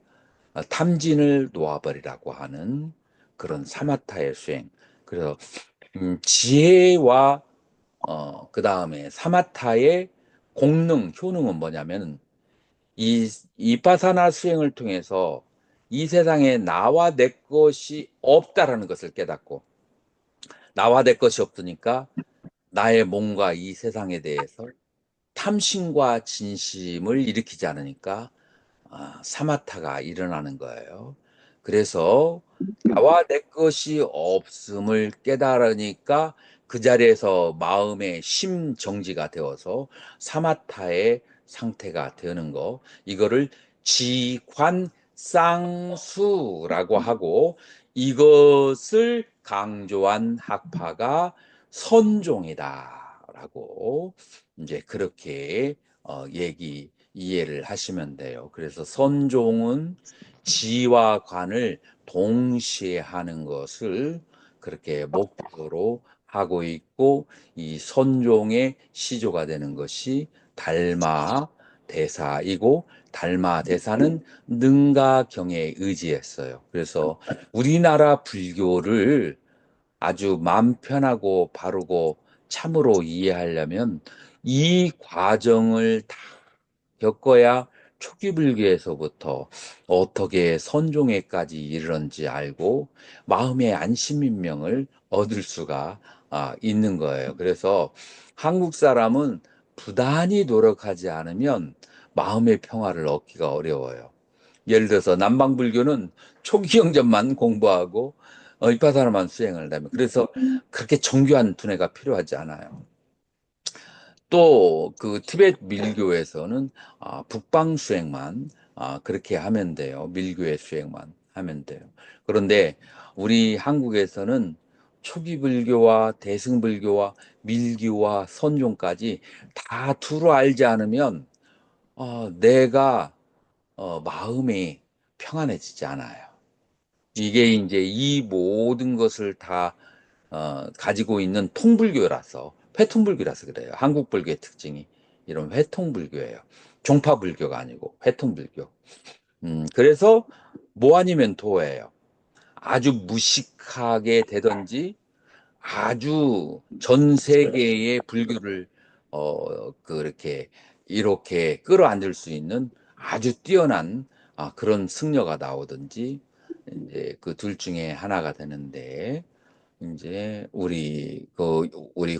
탐진을 놓아버리라고 하는 그런 사마타의 수행. 그래서 지혜와 그 다음에 사마타의 공능, 효능은 뭐냐면 이 이파사나 수행을 통해서 이 세상에 나와 내 것이 없다라는 것을 깨닫고 나와 내 것이 없으니까 나의 몸과 이 세상에 대해서 탐심과 진심을 일으키지 않으니까 사마타가 일어나는 거예요. 그래서 나와 내 것이 없음을 깨달으니까 그 자리에서 마음의 심정지가 되어서 사마타의 상태가 되는 거. 이거를 지관쌍수라고 하고 이것을 강조한 학파가 선종이다라고 이제 그렇게 이해를 하시면 돼요. 그래서 선종은 지와 관을 동시에 하는 것을 그렇게 목표로 하고 있고 이 선종의 시조가 되는 것이 달마 대사이고 달마 대사는 능가 경에 의지했어요. 그래서 우리나라 불교를 아주 마음 편하고 바르고 참으로 이해하려면 이 과정을 다 겪어야 초기 불교에서부터 어떻게 선종에까지 이르는지 알고 마음의 안심인명을 얻을 수가 있는 거예요. 그래서 한국 사람은 부단히 노력하지 않으면 마음의 평화를 얻기가 어려워요. 예를 들어서 남방불교는 초기 경전만 공부하고 이파사나만 수행을 한다면 그래서 그렇게 정교한 두뇌가 필요하지 않아요. 또 그 티베트 밀교에서는 북방 수행만 그렇게 하면 돼요. 밀교의 수행만 하면 돼요. 그런데 우리 한국에서는 초기 불교와 대승불교와 밀교와 선종까지 다 두루 알지 않으면 내가 마음이 평안해지지 않아요. 이게 이제 이 모든 것을 다 가지고 있는 통불교라서 회통불교라서 그래요. 한국 불교의 특징이 이런 회통불교예요. 종파불교가 아니고 회통불교. 그래서 뭐 아니면 도예요. 아주 무식하게 되든지 아주 전 세계의 불교를 그렇게 이렇게 끌어안을 수 있는 아주 뛰어난 그런 승려가 나오든지 이제 그 둘 중에 하나가 되는데 이제 우리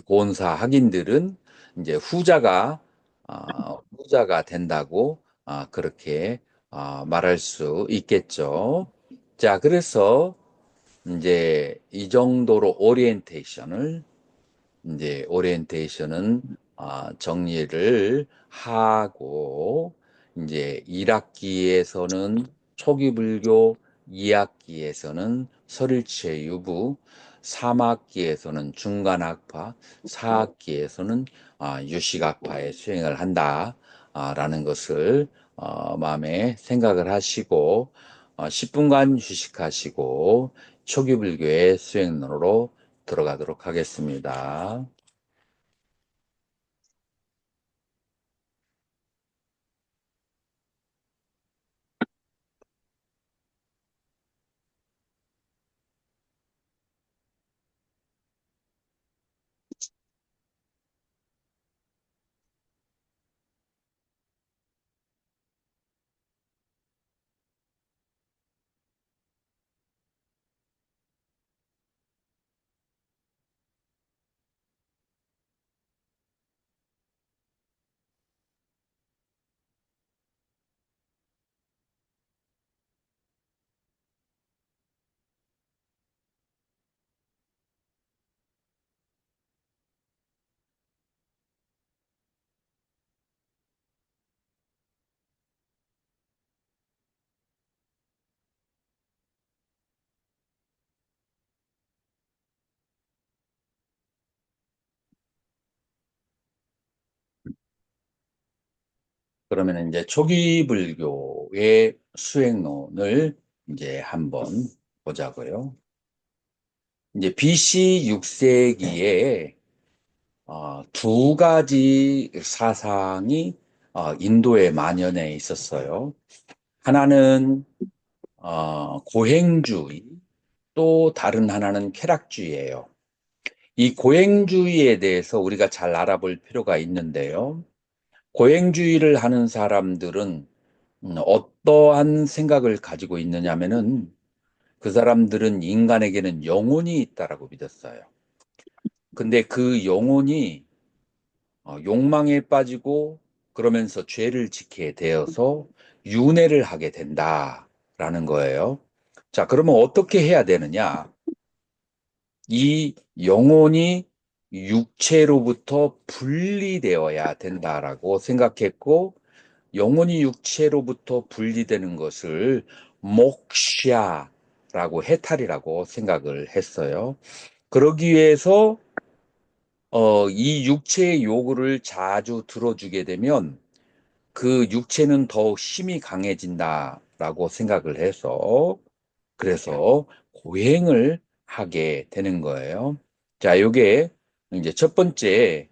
고은사 학인들은 이제 후자가 된다고 그렇게 말할 수 있겠죠. 자, 그래서 이제 이 정도로 오리엔테이션은 정리를 하고 이제 1학기에서는 초기 불교, 2학기에서는 설일체 유부, 3학기에서는 중간학파, 4학기에서는 유식학파의 수행을 한다라는 것을 마음에 생각을 하시고 10분간 휴식하시고 초기 불교의 수행로로 들어가도록 하겠습니다. 그러면 이제 초기 불교의 수행론을 이제 한번 보자고요. 이제 BC 6세기에 두 가지 사상이 인도에 만연해 있었어요. 하나는 고행주의, 또 다른 하나는 쾌락주의예요. 이 고행주의에 대해서 우리가 잘 알아볼 필요가 있는데요. 고행주의를 하는 사람들은 어떠한 생각을 가지고 있느냐면은 그 사람들은 인간에게는 영혼이 있다라고 믿었어요. 근데 그 영혼이 욕망에 빠지고 그러면서 죄를 짓게 되어서 윤회를 하게 된다라는 거예요. 자, 그러면 어떻게 해야 되느냐? 이 영혼이 육체로부터 분리되어야 된다라고 생각했고, 영혼이 육체로부터 분리되는 것을 목샤라고 해탈이라고 생각을 했어요. 그러기 위해서 이 육체의 요구를 자주 들어주게 되면 그 육체는 더욱 힘이 강해진다라고 생각을 해서 그래서 고행을 하게 되는 거예요. 자, 요게 이제 첫 번째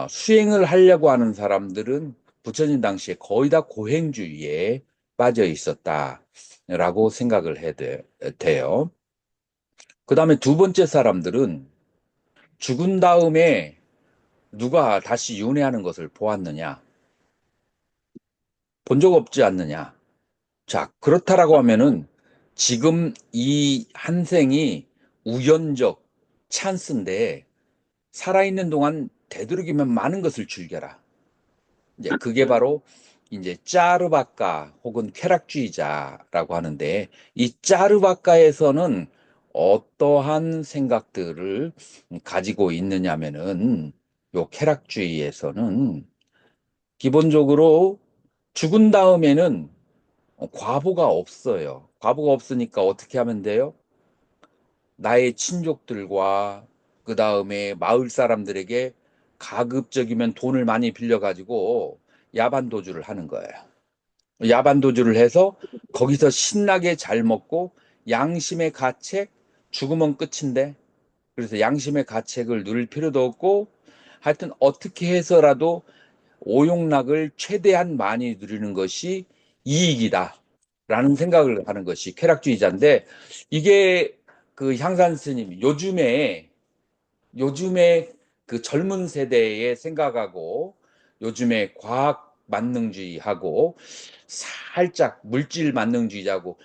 수행을 하려고 하는 사람들은 부처님 당시에 거의 다 고행주의에 빠져 있었다라고 생각을 해야 돼요. 그 다음에 두 번째 사람들은 죽은 다음에 누가 다시 윤회하는 것을 보았느냐? 본 적 없지 않느냐? 자, 그렇다라고 하면은 지금 이 한 생이 우연적 찬스인데 살아있는 동안 되도록이면 많은 것을 즐겨라. 이제 그게 바로 이제 짜르바카 혹은 쾌락주의자라고 하는데 이 짜르바카에서는 어떠한 생각들을 가지고 있느냐면은 요 쾌락주의에서는 기본적으로 죽은 다음에는 과보가 없어요. 과보가 없으니까 어떻게 하면 돼요? 나의 친족들과 그 다음에 마을 사람들에게 가급적이면 돈을 많이 빌려가지고 야반도주를 하는 거예요. 야반도주를 해서 거기서 신나게 잘 먹고 양심의 가책, 죽으면 끝인데 그래서 양심의 가책을 누릴 필요도 없고 하여튼 어떻게 해서라도 오용락을 최대한 많이 누리는 것이 이익이다. 라는 생각을 하는 것이 쾌락주의자인데 이게 그 향산 스님이 요즘에 그 젊은 세대의 생각하고 요즘에 과학 만능주의하고 살짝 물질 만능주의자고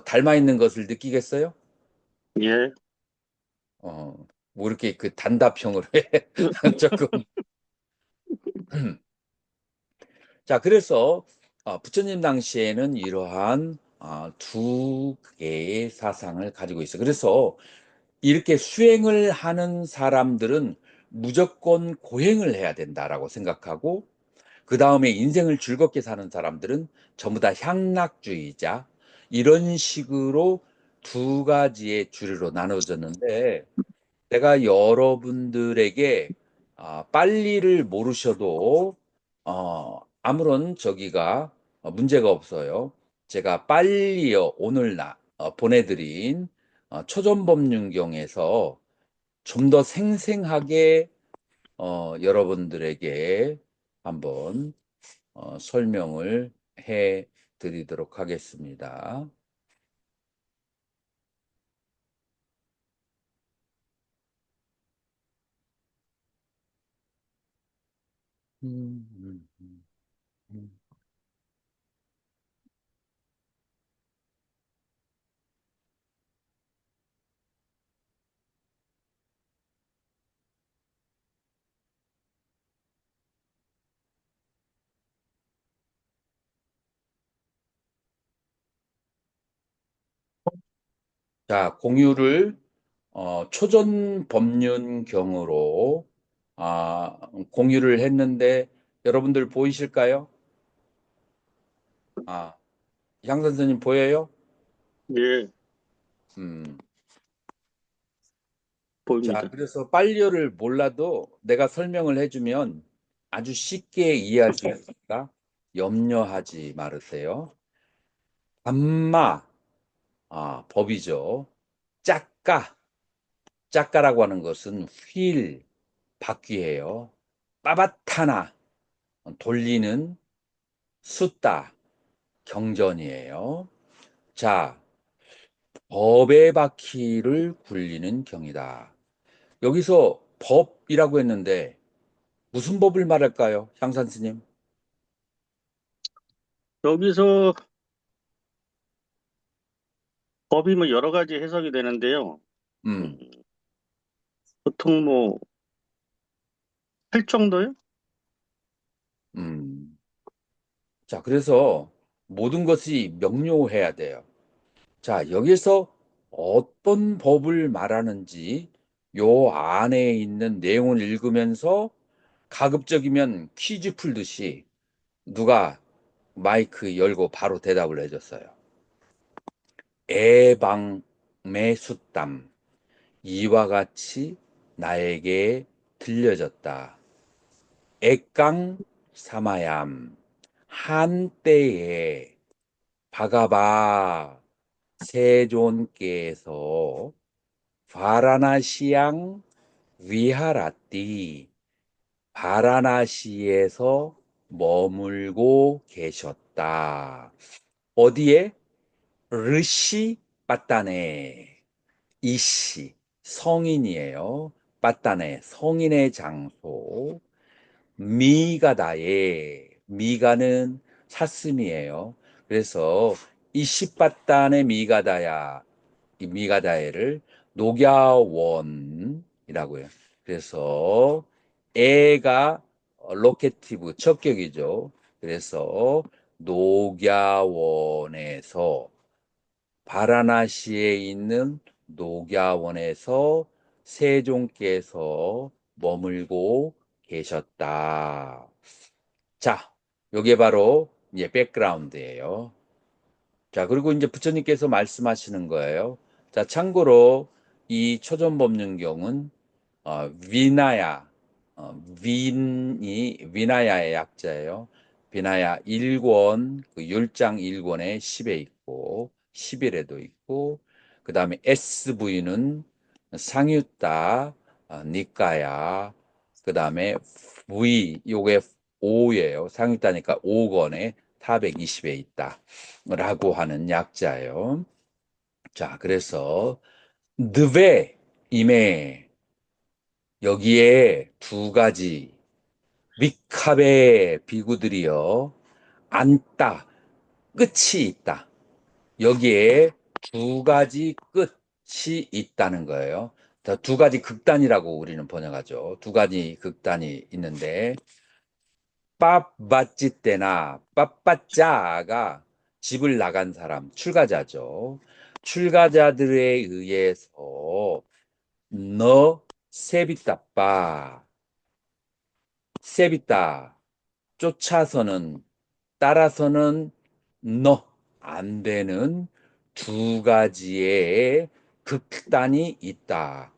닮아 있는 것을 느끼겠어요? 예. 어, 뭐 이렇게 그 단답형으로 해. 조금. 자, 그래서 부처님 당시에는 이러한 두 개의 사상을 가지고 있어요. 그래서 이렇게 수행을 하는 사람들은 무조건 고행을 해야 된다라고 생각하고 그 다음에 인생을 즐겁게 사는 사람들은 전부 다 향락주의자 이런 식으로 두 가지의 주류로 나눠졌는데 제가 여러분들에게 빨리를 모르셔도 아무런 저기가 문제가 없어요. 제가 빨리요 오늘 보내드린 초전법륜경에서 좀 더 생생하게 여러분들에게 한번 설명을 해 드리도록 하겠습니다. 음, 음, 음, 음. 자, 공유를 초전법륜경으로 공유를 했는데 여러분들 보이실까요? 아, 향 선생님 보여요? 예. 음. 자, 보입니다. 그래서 빨리어를 몰라도 내가 설명을 해주면 아주 쉽게 이해할 수 있으니까 염려하지 말으세요. 감마, 법이죠. 짝까, 짝까라고 하는 것은 휠, 바퀴예요. 빠바타나, 돌리는 숫다, 경전이에요. 자, 법의 바퀴를 굴리는 경이다. 여기서 법이라고 했는데 무슨 법을 말할까요? 향산 스님? 여기서 법이 뭐 여러 가지 해석이 되는데요. 음, 음, 보통 뭐 할 정도요? 음. 자, 그래서 모든 것이 명료해야 돼요. 자, 여기서 어떤 법을 말하는지 요 안에 있는 내용을 읽으면서 가급적이면 퀴즈 풀듯이 누가 마이크 열고 바로 대답을 해줬어요. 애방매숫담 이와 같이 나에게 들려졌다. 액강 사마얌 한때에 바가바 세존께서 바라나시양 위하라띠 바라나시에서 머물고 계셨다. 어디에? 르시 빠따네. 이씨, 성인이에요. 빠따네, 성인의 장소. 미가다에, 미가는 사슴이에요. 그래서 이시빠따네 미가다야, 이 미가다에를 녹야원이라고 해요. 그래서 애가 로케티브 척격이죠. 그래서 녹야원에서 바라나시에 있는 녹야원에서 세종께서 머물고 계셨다. 자, 요게 바로 이제 백그라운드예요. 자, 그리고 이제 부처님께서 말씀하시는 거예요. 자, 참고로 이 초전법륜경은 위나야, 위나야의 약자예요. 비나야 1권, 그 율장 1권에 10에 있고, 11에도 있고, 그 다음에 SV는 상유따, 니까야, 그 다음에 V, 요게 5예요. 상유따니까 5권에 420에 있다. 라고 하는 약자예요. 자, 그래서, 느베, 임에, 여기에 두 가지 믹합의 비구들이여 안따 끝이 있다. 여기에 두 가지 끝이 있다는 거예요. 두 가지 극단이라고 우리는 번역하죠. 두 가지 극단이 있는데 빠빠찌 때나 빠빠짜가 집을 나간 사람 출가자죠. 출가자들에 의해서 너 세비따빠 세비따 쫓아서는 따라서는 너 안 되는 두 가지의 극단이 있다.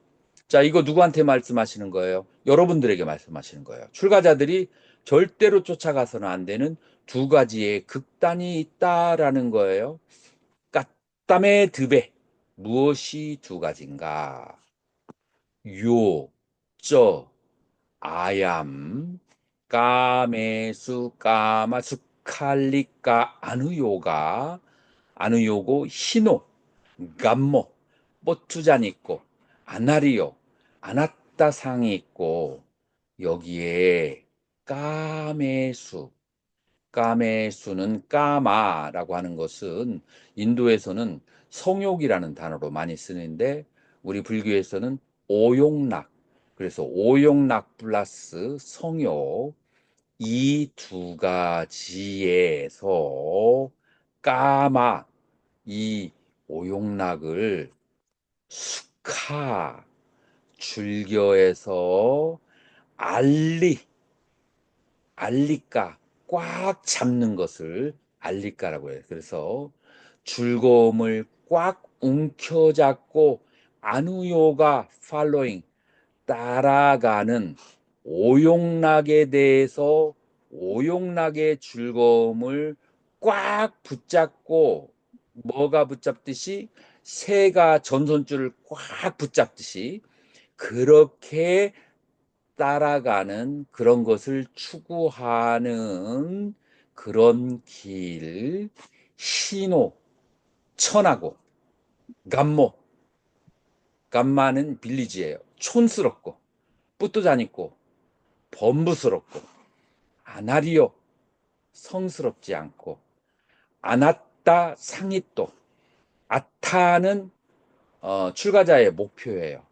자, 이거 누구한테 말씀하시는 거예요? 여러분들에게 말씀하시는 거예요. 출가자들이 절대로 쫓아가서는 안 되는 두 가지의 극단이 있다라는 거예요. 까땀의 드베 무엇이 두 가지인가? 요, 저, 아얌, 까메수, 까마수, 칼리까, 아누요가, 아누요고, 히노, 감모, 뽀투잔 있고, 아나리요, 아나따상이 있고, 여기에 까메수, 까메수는 까마라고 하는 것은 인도에서는 성욕이라는 단어로 많이 쓰는데 우리 불교에서는 오욕락, 그래서 오욕락 플러스 성욕 이 두 가지에서 까마 이 오욕락을 숙하 줄겨에서 알리 알리까 꽉 잡는 것을 알리까라고 해요. 그래서 즐거움을 꽉 움켜잡고 안우요가 팔로잉 따라가는 오용락에 대해서 오용락의 즐거움을 꽉 붙잡고 뭐가 붙잡듯이 새가 전선줄을 꽉 붙잡듯이 그렇게 따라가는 그런 것을 추구하는 그런 길, 신호, 천하고, 감모, 감마는 빌리지예요. 촌스럽고, 뿌듯한 있고, 범부스럽고, 아나리요, 성스럽지 않고, 아나따 상이또, 아타는 출가자의 목표예요.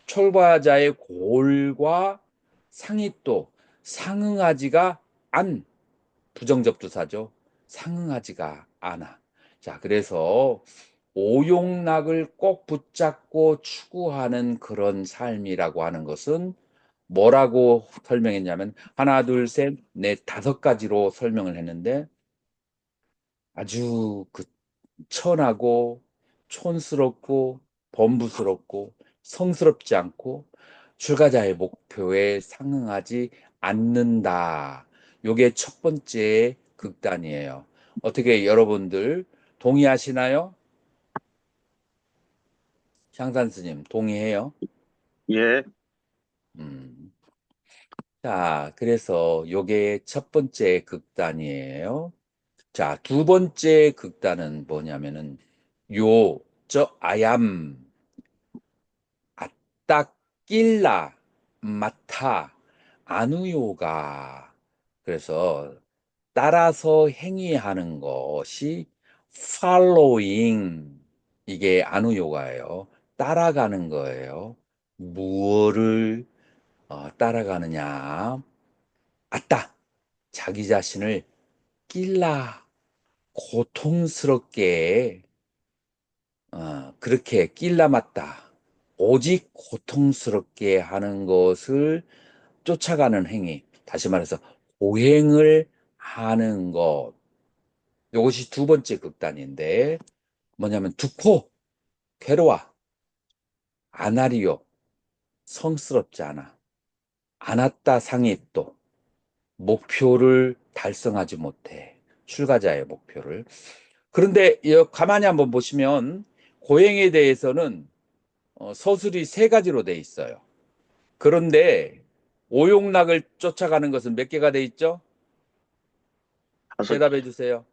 출가자의 골과 상이또, 상응하지가 않, 부정접두사죠. 상응하지가 않아. 자, 그래서 오용락을 꼭 붙잡고 추구하는 그런 삶이라고 하는 것은 뭐라고 설명했냐면 하나, 둘, 셋, 넷, 다섯 가지로 설명을 했는데 아주 그 천하고 촌스럽고 범부스럽고 성스럽지 않고 출가자의 목표에 상응하지 않는다. 요게 첫 번째 극단이에요. 어떻게 여러분들 동의하시나요? 향산 스님 동의해요? 예, 음. 자, 그래서 요게 첫 번째 극단이에요. 자, 두 번째 극단은 뭐냐면은 아얌, 아따, 낄라, 마타, 아누요가. 그래서 따라서 행위하는 것이 following. 이게 아누요가예요. 따라가는 거예요. 무엇을 따라가느냐? 아따, 자기 자신을 낄라, 고통스럽게, 그렇게 낄라 맞다. 오직 고통스럽게 하는 것을 쫓아가는 행위. 다시 말해서, 고행을 하는 것. 이것이 두 번째 극단인데, 뭐냐면, 두코, 괴로워, 아나리요, 성스럽지 않아. 아나따 상이 또, 목표를 달성하지 못해. 출가자의 목표를. 그런데 가만히 한번 보시면 고행에 대해서는 서술이 세 가지로 돼 있어요. 그런데 오용락을 쫓아가는 것은 몇 개가 돼 있죠? 다섯 개, 대답해 주세요.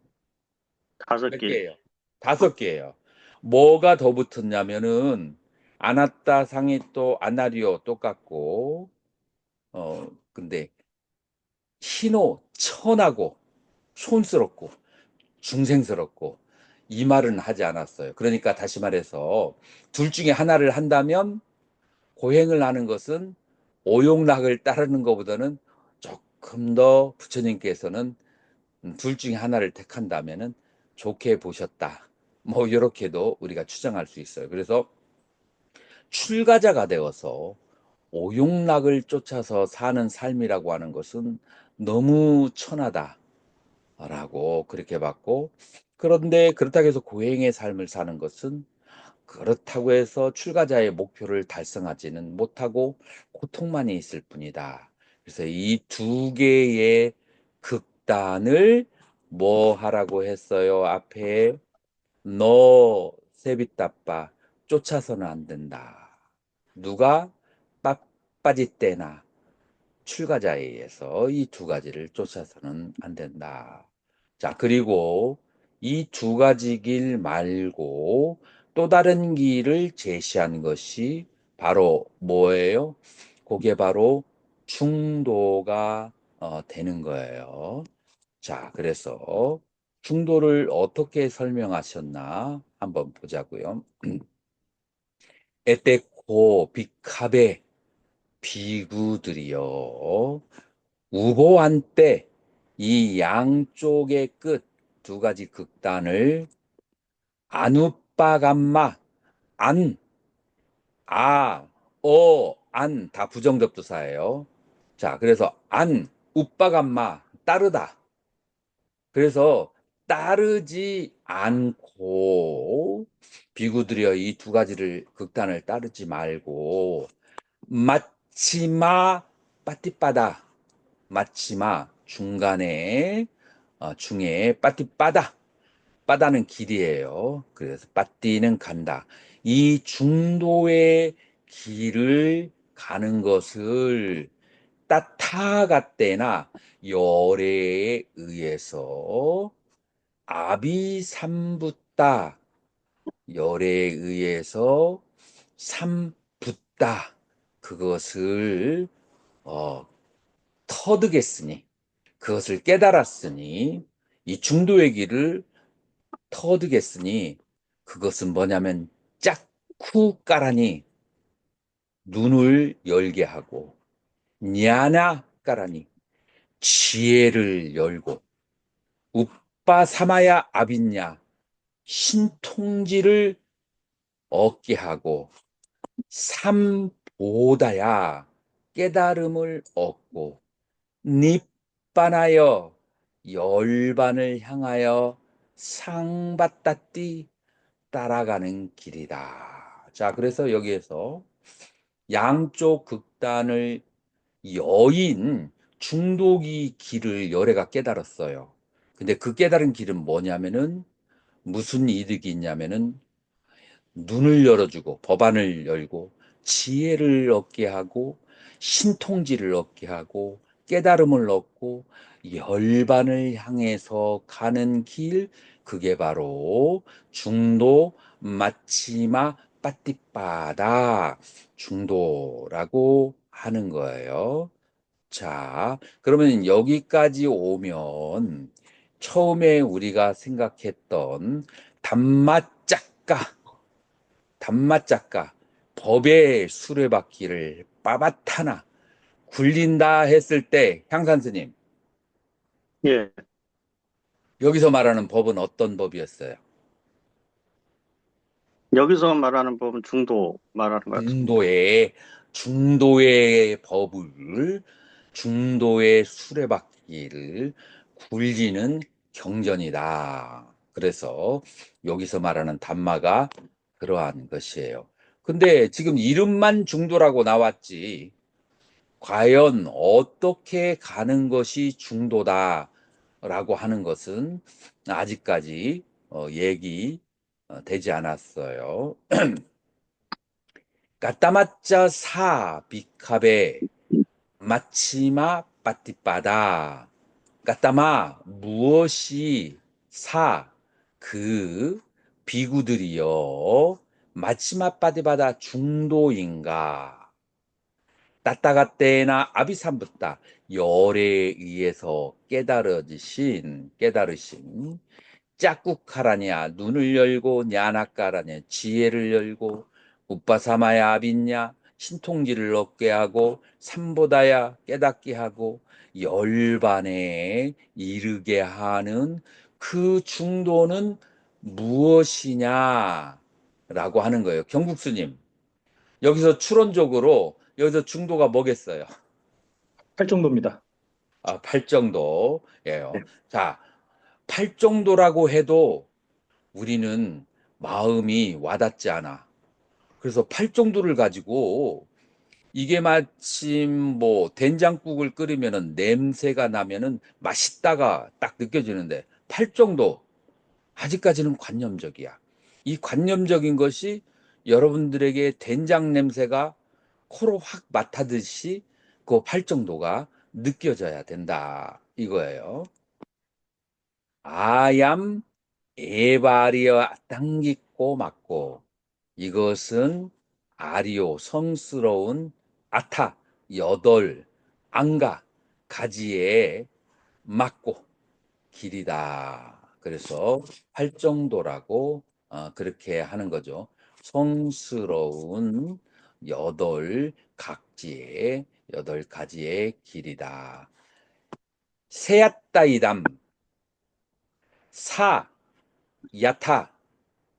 다섯 몇 개. 개예요? 다섯 개예요. 뭐가 더 붙었냐면은 아나따 상이 또 아나리오 똑같고 근데 희노 천하고 촌스럽고 중생스럽고 이 말은 하지 않았어요. 그러니까 다시 말해서 둘 중에 하나를 한다면 고행을 하는 것은 오용락을 따르는 것보다는 조금 더 부처님께서는 둘 중에 하나를 택한다면은 좋게 보셨다. 뭐 이렇게도 우리가 추정할 수 있어요. 그래서 출가자가 되어서 오용락을 쫓아서 사는 삶이라고 하는 것은 너무 천하다라고 그렇게 봤고, 그런데 그렇다고 해서 고행의 삶을 사는 것은 그렇다고 해서 출가자의 목표를 달성하지는 못하고 고통만이 있을 뿐이다. 그래서 이 두 개의 극단을 뭐 하라고 했어요? 앞에 너 세비따빠 쫓아서는 안 된다. 누가 빠빠지때나 출가자에 의해서 이 두 가지를 쫓아서는 안 된다. 자, 그리고 이 두 가지 길 말고 또 다른 길을 제시한 것이 바로 뭐예요? 그게 바로 중도가 되는 거예요. 자, 그래서 중도를 어떻게 설명하셨나 한번 보자고요. 에테코 비카베 비구들이요. 우보한 때 이 양쪽의 끝 두 가지 극단을 아누빠감마 안, 안 다 부정접두사예요. 자, 그래서 우빠감마 따르다. 그래서 따르지 않고 비구들여 이 두 가지를 극단을 따르지 말고 마치마 빠띠빠다 마치마 중간에 중에 빠띠빠다 빠다는 길이에요. 그래서 빠띠는 간다. 이 중도의 길을 가는 것을 따타가때나 열애에 의해서 아비삼붓다 열애에 의해서 삼붓다 그것을 어, 터득했으니 그것을 깨달았으니 이 중도의 길을 터득했으니 그것은 뭐냐면 짝쿠 까라니 눈을 열게 하고 냐나 까라니 지혜를 열고 우빠 사마야 아빈냐 신통지를 얻게 하고 삼보다야 깨달음을 얻고 닙반하여 열반을 향하여 상받다띠 따라가는 길이다. 자, 그래서 여기에서 양쪽 극단을 여인 중독이 길을 열애가 깨달았어요. 근데 그 깨달은 길은 뭐냐면은 무슨 이득이 있냐면은 눈을 열어주고 법안을 열고 지혜를 얻게 하고 신통지를 얻게 하고 깨달음을 얻고 열반을 향해서 가는 길, 그게 바로 중도 마치마 빠띠빠다 중도라고 하는 거예요. 자, 그러면 여기까지 오면 처음에 우리가 생각했던 단맛작가, 단맛작가, 법의 수레바퀴를 빠바타나 굴린다 했을 때, 향산스님, 예. 여기서 말하는 법은 어떤 법이었어요? 여기서 말하는 법은 중도 말하는 것 같습니다. 중도의 법을, 중도의 수레바퀴를 굴리는 경전이다. 그래서 여기서 말하는 단마가 그러한 것이에요. 근데 지금 이름만 중도라고 나왔지, 과연 어떻게 가는 것이 중도다라고 하는 것은 아직까지 얘기 되지 않았어요. 까따마짜 사 비카베 마치마 빠띠빠다. 까따마 무엇이 사 그 비구들이여 마치마 빠띠바다 중도인가? 따따가떼나 아비산붓다 열에 의해서 깨달으신 짝꿍하라냐 눈을 열고 냐나까라냐 지혜를 열고 우빠사마야 아빈냐 신통지를 얻게 하고 삼보다야 깨닫게 하고 열반에 이르게 하는 그 중도는 무엇이냐 라고 하는 거예요. 경국스님, 여기서 추론적으로 여기서 중도가 뭐겠어요? 팔정도입니다. 아, 팔정도예요. 네. 자, 팔정도라고 해도 우리는 마음이 와닿지 않아. 그래서 팔정도를 가지고 이게 마침 뭐 된장국을 끓이면은 냄새가 나면은 맛있다가 딱 느껴지는데 팔정도 아직까지는 관념적이야. 이 관념적인 것이 여러분들에게 된장 냄새가 코로 확 맡아듯이 그 팔정도가 느껴져야 된다 이거예요. 아얌 에바리어 당기고 맞고 이것은 아리오 성스러운 아타 여덟 안가 가지에 맞고 길이다. 그래서 팔정도라고 그렇게 하는 거죠. 성스러운 여덟 가지의 길이다. 세앗다이담 사 야타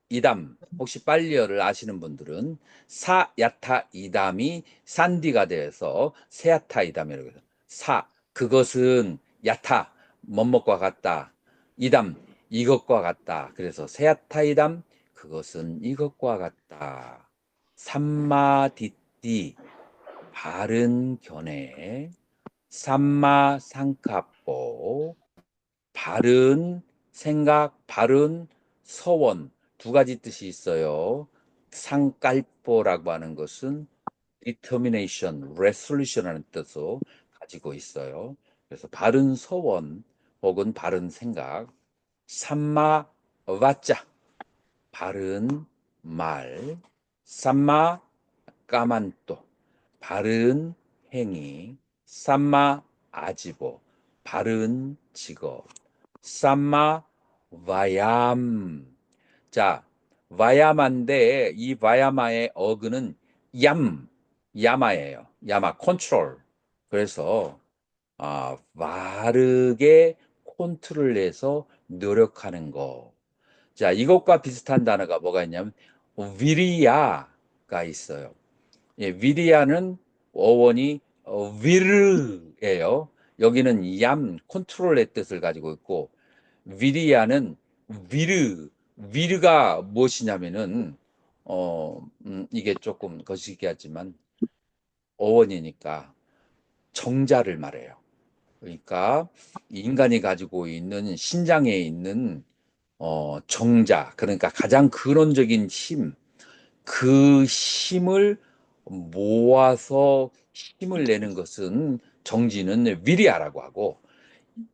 이담 혹시 빨리어를 아시는 분들은 사 야타 이담이 산디가 돼서 세야타 이담이라고 해서 사 그것은 야타 뭐뭐과 같다 이담 이것과 같다 그래서 세야타 이담 그것은 이것과 같다 삼마디띠 바른 견해 삼마 상카포 바른 생각, 바른 서원 두 가지 뜻이 있어요. 상깔보라고 하는 것은 determination, resolution이라는 뜻을 가지고 있어요. 그래서 바른 서원 혹은 바른 생각, 삼마 와짜 바른 말, 삼마 까만또 바른 행위, 삼마 아지보 바른 직업. 삼마 와얌. 자, 와야마인데 이 와야마의 어근은 야마예요. 야마 컨트롤. 그래서 바르게 컨트롤해서 노력하는 거. 자, 이것과 비슷한 단어가 뭐가 있냐면 위리야가 있어요. 예, 위리아는 어원이 위르예요. 여기는 컨트롤의 뜻을 가지고 있고 위리아는 위르가 무엇이냐면은 이게 조금 거시기하지만 어원이니까 정자를 말해요. 그러니까 인간이 가지고 있는 신장에 있는 정자 그러니까 가장 근원적인 힘, 그 힘을 모아서 힘을 내는 것은 정진은 위리아라고 하고,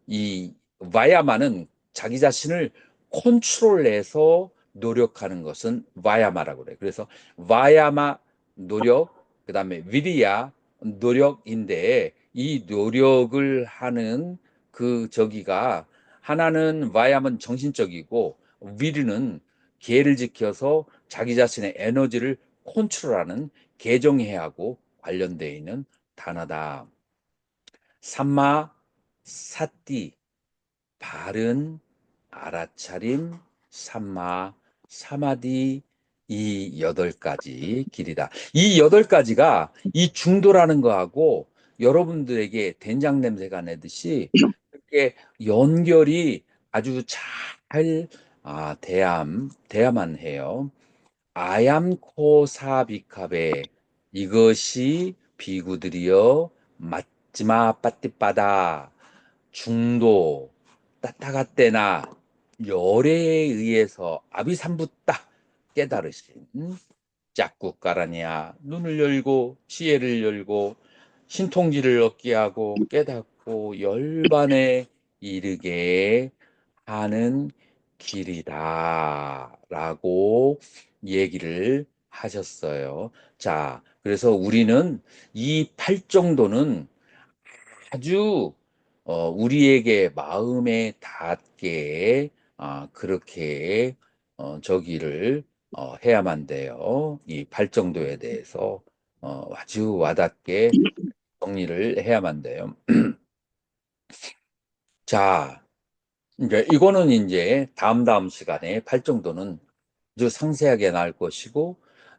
이 와야마는 자기 자신을 컨트롤해서 노력하는 것은 와야마라고 그래요. 그래서 와야마 노력, 그다음에 위리야 노력인데, 이 노력을 하는 그 저기가, 하나는 와야마는 정신적이고 위리는 계를 지켜서 자기 자신의 에너지를 컨트롤하는 개정해하고 관련되어 있는 단어다. 삼마 사띠, 바른 알아차림, 삼마 사마디, 이 8가지 길이다. 이 8가지가 이 중도라는 거하고 여러분들에게 된장 냄새가 나듯이 이렇게 연결이 아주 잘 돼야만 해요. 아얌코사비카베, 이것이 비구들이여 맞지마 빠띠빠다, 중도 따따가떼나 열에 의해서 아비삼부따 깨달으신 짝꿍까라니야, 눈을 열고 지혜를 열고 신통지를 얻게 하고 깨닫고 열반에 이르게 하는 길이다라고 얘기를 하셨어요. 자, 그래서 우리는 이 팔정도는 아주 우리에게 마음에 닿게 그렇게 저기를 해야만 돼요. 이 팔정도에 대해서 아주 와닿게 정리를 해야만 돼요. 자, 이제 이거는 이제 다음 시간에 팔정도는 아주 상세하게 나올 것이고,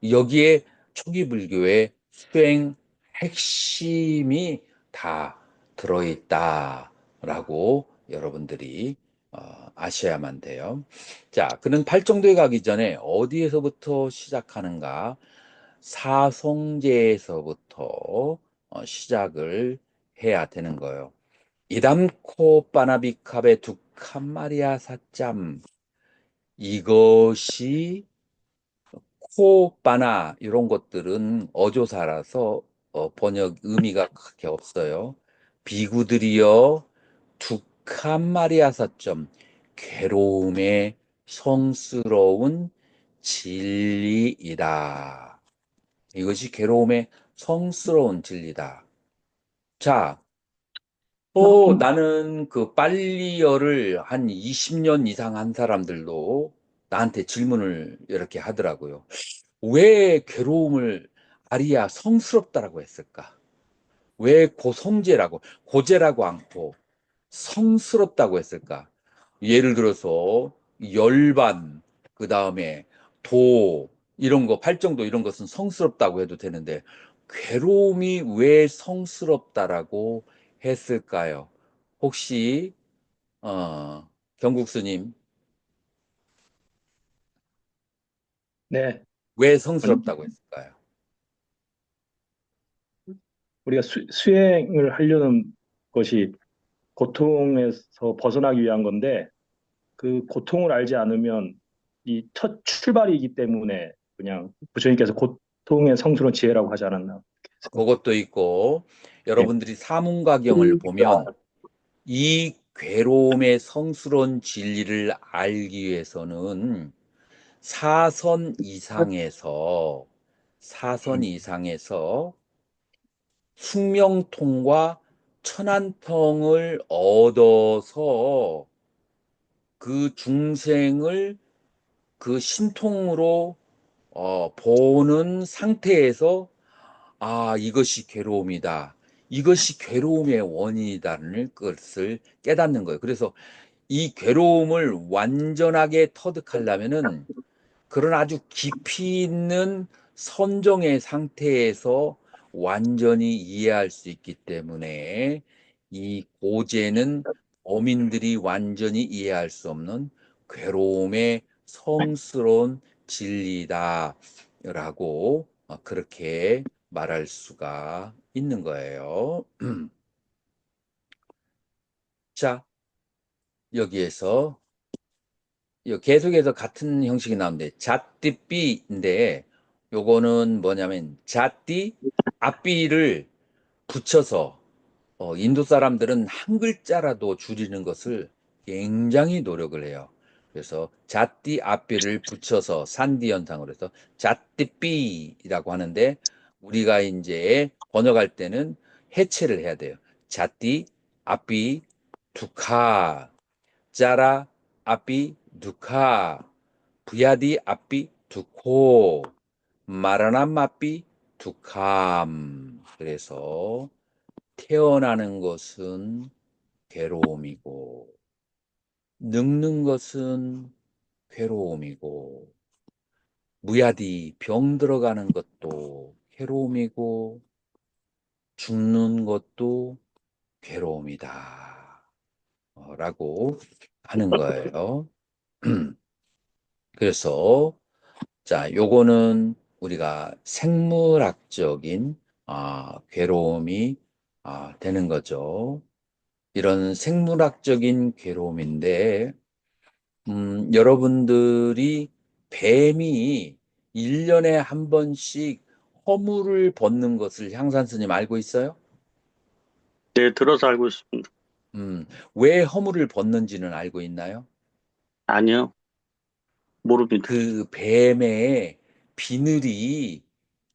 여기에 초기 불교의 수행 핵심이 다 들어있다라고 여러분들이 아셔야만 돼요. 자, 그는 팔정도에 가기 전에 어디에서부터 시작하는가? 사성제에서부터 시작을 해야 되는 거예요. 이담코 빠나비캅의 두칸마리아 사짬, 이것이 코, 바나 이런 것들은 어조사라서 번역 의미가 크게 없어요. 비구들이여 두칸마리아 사점, 괴로움의 성스러운 진리이다. 이것이 괴로움의 성스러운 진리다. 자, 나는 그 빨리어를 한 20년 이상 한 사람들도 나한테 질문을 이렇게 하더라고요. 왜 괴로움을 아리야 성스럽다라고 했을까? 왜 고성제라고, 고제라고 않고 성스럽다고 했을까? 예를 들어서 열반, 그 다음에 도, 이런 거, 팔정도 이런 것은 성스럽다고 해도 되는데, 괴로움이 왜 성스럽다라고 했을까요? 혹시 경국스님, 네. 왜 성스럽다고 했을까요? 우리가 수행을 하려는 것이 고통에서 벗어나기 위한 건데, 그 고통을 알지 않으면 이 첫 출발이기 때문에 그냥 부처님께서 고통의 성스러운 지혜라고 하지 않았나. 그래서, 그것도 있고, 예. 여러분들이 사문가경을 보면 이 괴로움의 성스러운 진리를 알기 위해서는 사선 이상에서 사선 이상에서 숙명통과 천안통을 얻어서 그 중생을 그 신통으로 보는 상태에서, 이것이 괴로움이다, 이것이 괴로움의 원인이다는 것을 깨닫는 거예요. 그래서 이 괴로움을 완전하게 터득하려면은 그런 아주 깊이 있는 선정의 상태에서 완전히 이해할 수 있기 때문에, 이 고제는 어민들이 완전히 이해할 수 없는 괴로움의 성스러운 진리다라고 그렇게 말할 수가 있는 거예요. 자, 여기에서 계속해서 같은 형식이 나오는데, 잣띠삐인데 요거는 뭐냐면 자띠 앞비를 붙여서 인도 사람들은 한 글자라도 줄이는 것을 굉장히 노력을 해요. 그래서 자띠 앞비를 붙여서 산디 현상으로 해서 자띠삐라고 하는데 우리가 이제 번역할 때는 해체를 해야 돼요. 자띠 앞비 두카 짜라 앞비 두카 부야디 앞비 두코 마라남 앞비 두캄. 그래서 태어나는 것은 괴로움이고, 늙는 것은 괴로움이고, 무야디 병 들어가는 것도 괴로움이고, 죽는 것도 괴로움이다. 라고 하는 거예요. 그래서, 자, 요거는 우리가 생물학적인 괴로움이 되는 거죠. 이런 생물학적인 괴로움인데, 여러분들이 뱀이 1년에 한 번씩 허물을 벗는 것을 향산 스님 알고 있어요? 네, 들어서 알고 있습니다. 왜 허물을 벗는지는 알고 있나요? 아니요, 모릅니다. 그 뱀의 비늘이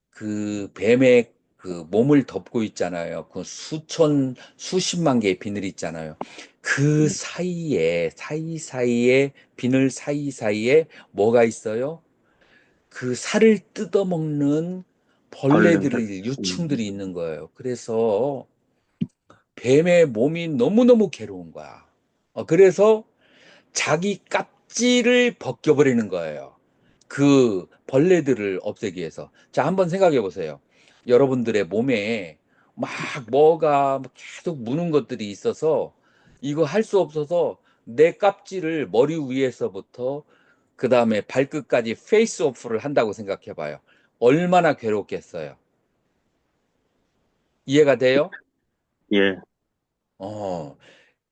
그 뱀의 그 몸을 덮고 있잖아요. 그 수십만 개의 비늘이 있잖아요. 그 사이사이에, 비늘 사이사이에 뭐가 있어요? 그 살을 뜯어먹는 벌레인데. 벌레들이, 유충들이 있는 거예요. 그래서 뱀의 몸이 너무너무 괴로운 거야. 그래서 자기 껍질을 벗겨버리는 거예요. 그 벌레들을 없애기 위해서. 자, 한번 생각해 보세요. 여러분들의 몸에 막 뭐가 계속 무는 것들이 있어서 이거 할 수 없어서 내 껍질을 머리 위에서부터 그 다음에 발끝까지 페이스 오프를 한다고 생각해 봐요. 얼마나 괴롭겠어요. 이해가 돼요? 예, 어,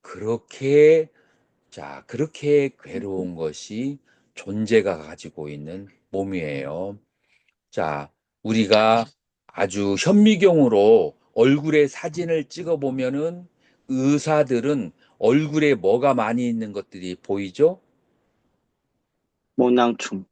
그렇게 자, 그렇게 괴로운 것이 존재가 가지고 있는 몸이에요. 자, 우리가 아주 현미경으로 얼굴에 사진을 찍어 보면은 의사들은 얼굴에 뭐가 많이 있는 것들이 보이죠? 모낭충.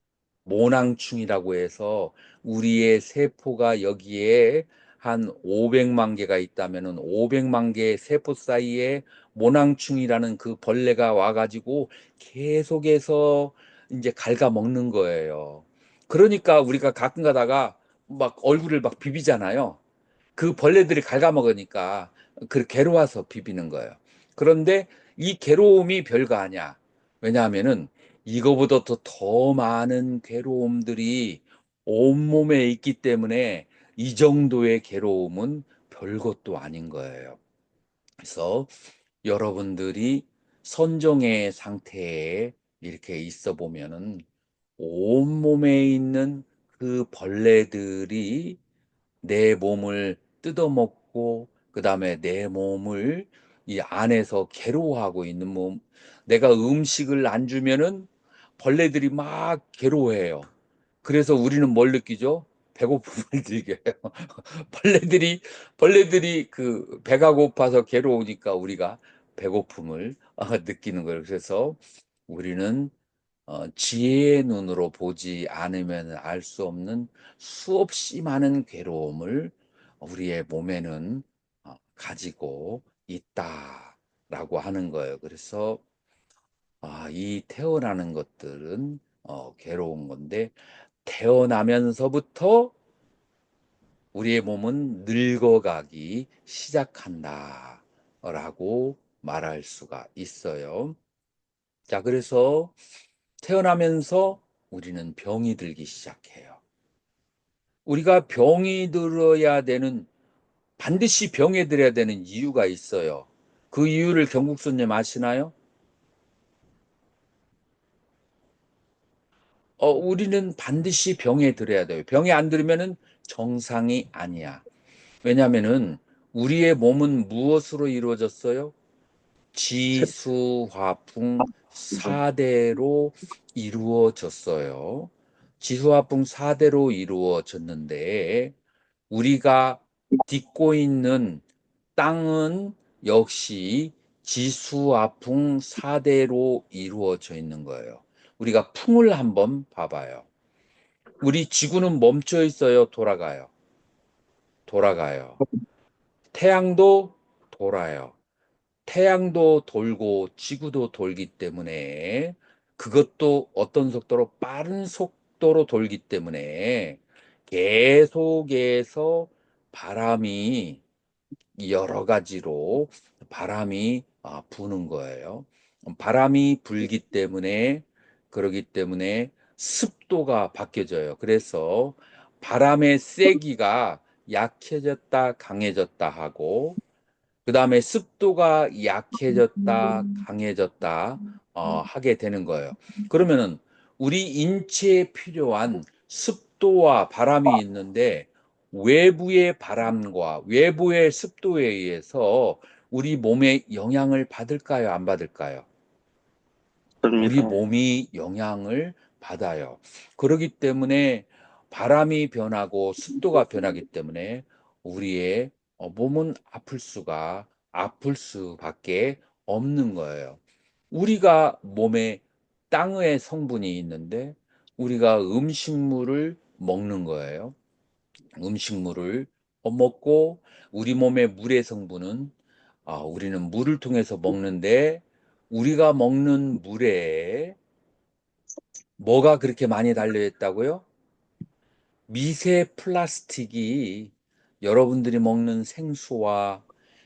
모낭충이라고 해서 우리의 세포가 여기에 한 500만 개가 있다면은 500만 개의 세포 사이에 모낭충이라는 그 벌레가 와가지고 계속해서 이제 갉아먹는 거예요. 그러니까 우리가 가끔 가다가 막 얼굴을 막 비비잖아요. 그 벌레들이 갉아먹으니까 그 괴로워서 비비는 거예요. 그런데 이 괴로움이 별거 아니야. 왜냐하면은 이거보다 더 많은 괴로움들이 온몸에 있기 때문에 이 정도의 괴로움은 별것도 아닌 거예요. 그래서 여러분들이 선정의 상태에 이렇게 있어 보면은 온몸에 있는 그 벌레들이 내 몸을 뜯어먹고 그다음에 내 몸을 이 안에서 괴로워하고 있는 몸. 내가 음식을 안 주면은 벌레들이 막 괴로워해요. 그래서 우리는 뭘 느끼죠? 배고픔을 느껴요. 벌레들이 그 배가 고파서 괴로우니까 우리가 배고픔을 느끼는 거예요. 그래서 우리는 지혜의 눈으로 보지 않으면 알 수 없는 수없이 많은 괴로움을 우리의 몸에는 가지고 있다라고 하는 거예요. 그래서 이 태어나는 것들은 괴로운 건데 태어나면서부터 우리의 몸은 늙어가기 시작한다라고 말할 수가 있어요. 자, 그래서 태어나면서 우리는 병이 들기 시작해요. 우리가 반드시 병에 들어야 되는 이유가 있어요. 그 이유를 경국수님 아시나요? 우리는 반드시 병에 들어야 돼요. 병에 안 들으면은 정상이 아니야. 왜냐면은 우리의 몸은 무엇으로 이루어졌어요? 지수화풍 4대로 이루어졌어요. 지수화풍 4대로 이루어졌는데 우리가 딛고 있는 땅은 역시 지수화풍 4대로 이루어져 있는 거예요. 우리가 풍을 한번 봐봐요. 우리 지구는 멈춰 있어요, 돌아가요? 돌아가요. 태양도 돌아요. 태양도 돌고 지구도 돌기 때문에 그것도 어떤 속도로 빠른 속도로 돌기 때문에 계속해서 바람이 여러 가지로 바람이 부는 거예요. 바람이 불기 때문에 그러기 때문에 습도가 바뀌어져요. 그래서 바람의 세기가 약해졌다 강해졌다 하고 그 다음에 습도가 약해졌다, 강해졌다, 하게 되는 거예요. 그러면은 우리 인체에 필요한 습도와 바람이 있는데 외부의 바람과 외부의 습도에 의해서 우리 몸에 영향을 받을까요? 안 받을까요? 우리 그렇습니다. 몸이 영향을 받아요. 그렇기 때문에 바람이 변하고 습도가 변하기 때문에 우리의 몸은 아플 수밖에 없는 거예요. 우리가 몸에 땅의 성분이 있는데 우리가 음식물을 먹는 거예요. 음식물을 먹고 우리 몸의 물의 성분은 우리는 물을 통해서 먹는데 우리가 먹는 물에 뭐가 그렇게 많이 달려 있다고요? 미세 플라스틱이 여러분들이 먹는 생수와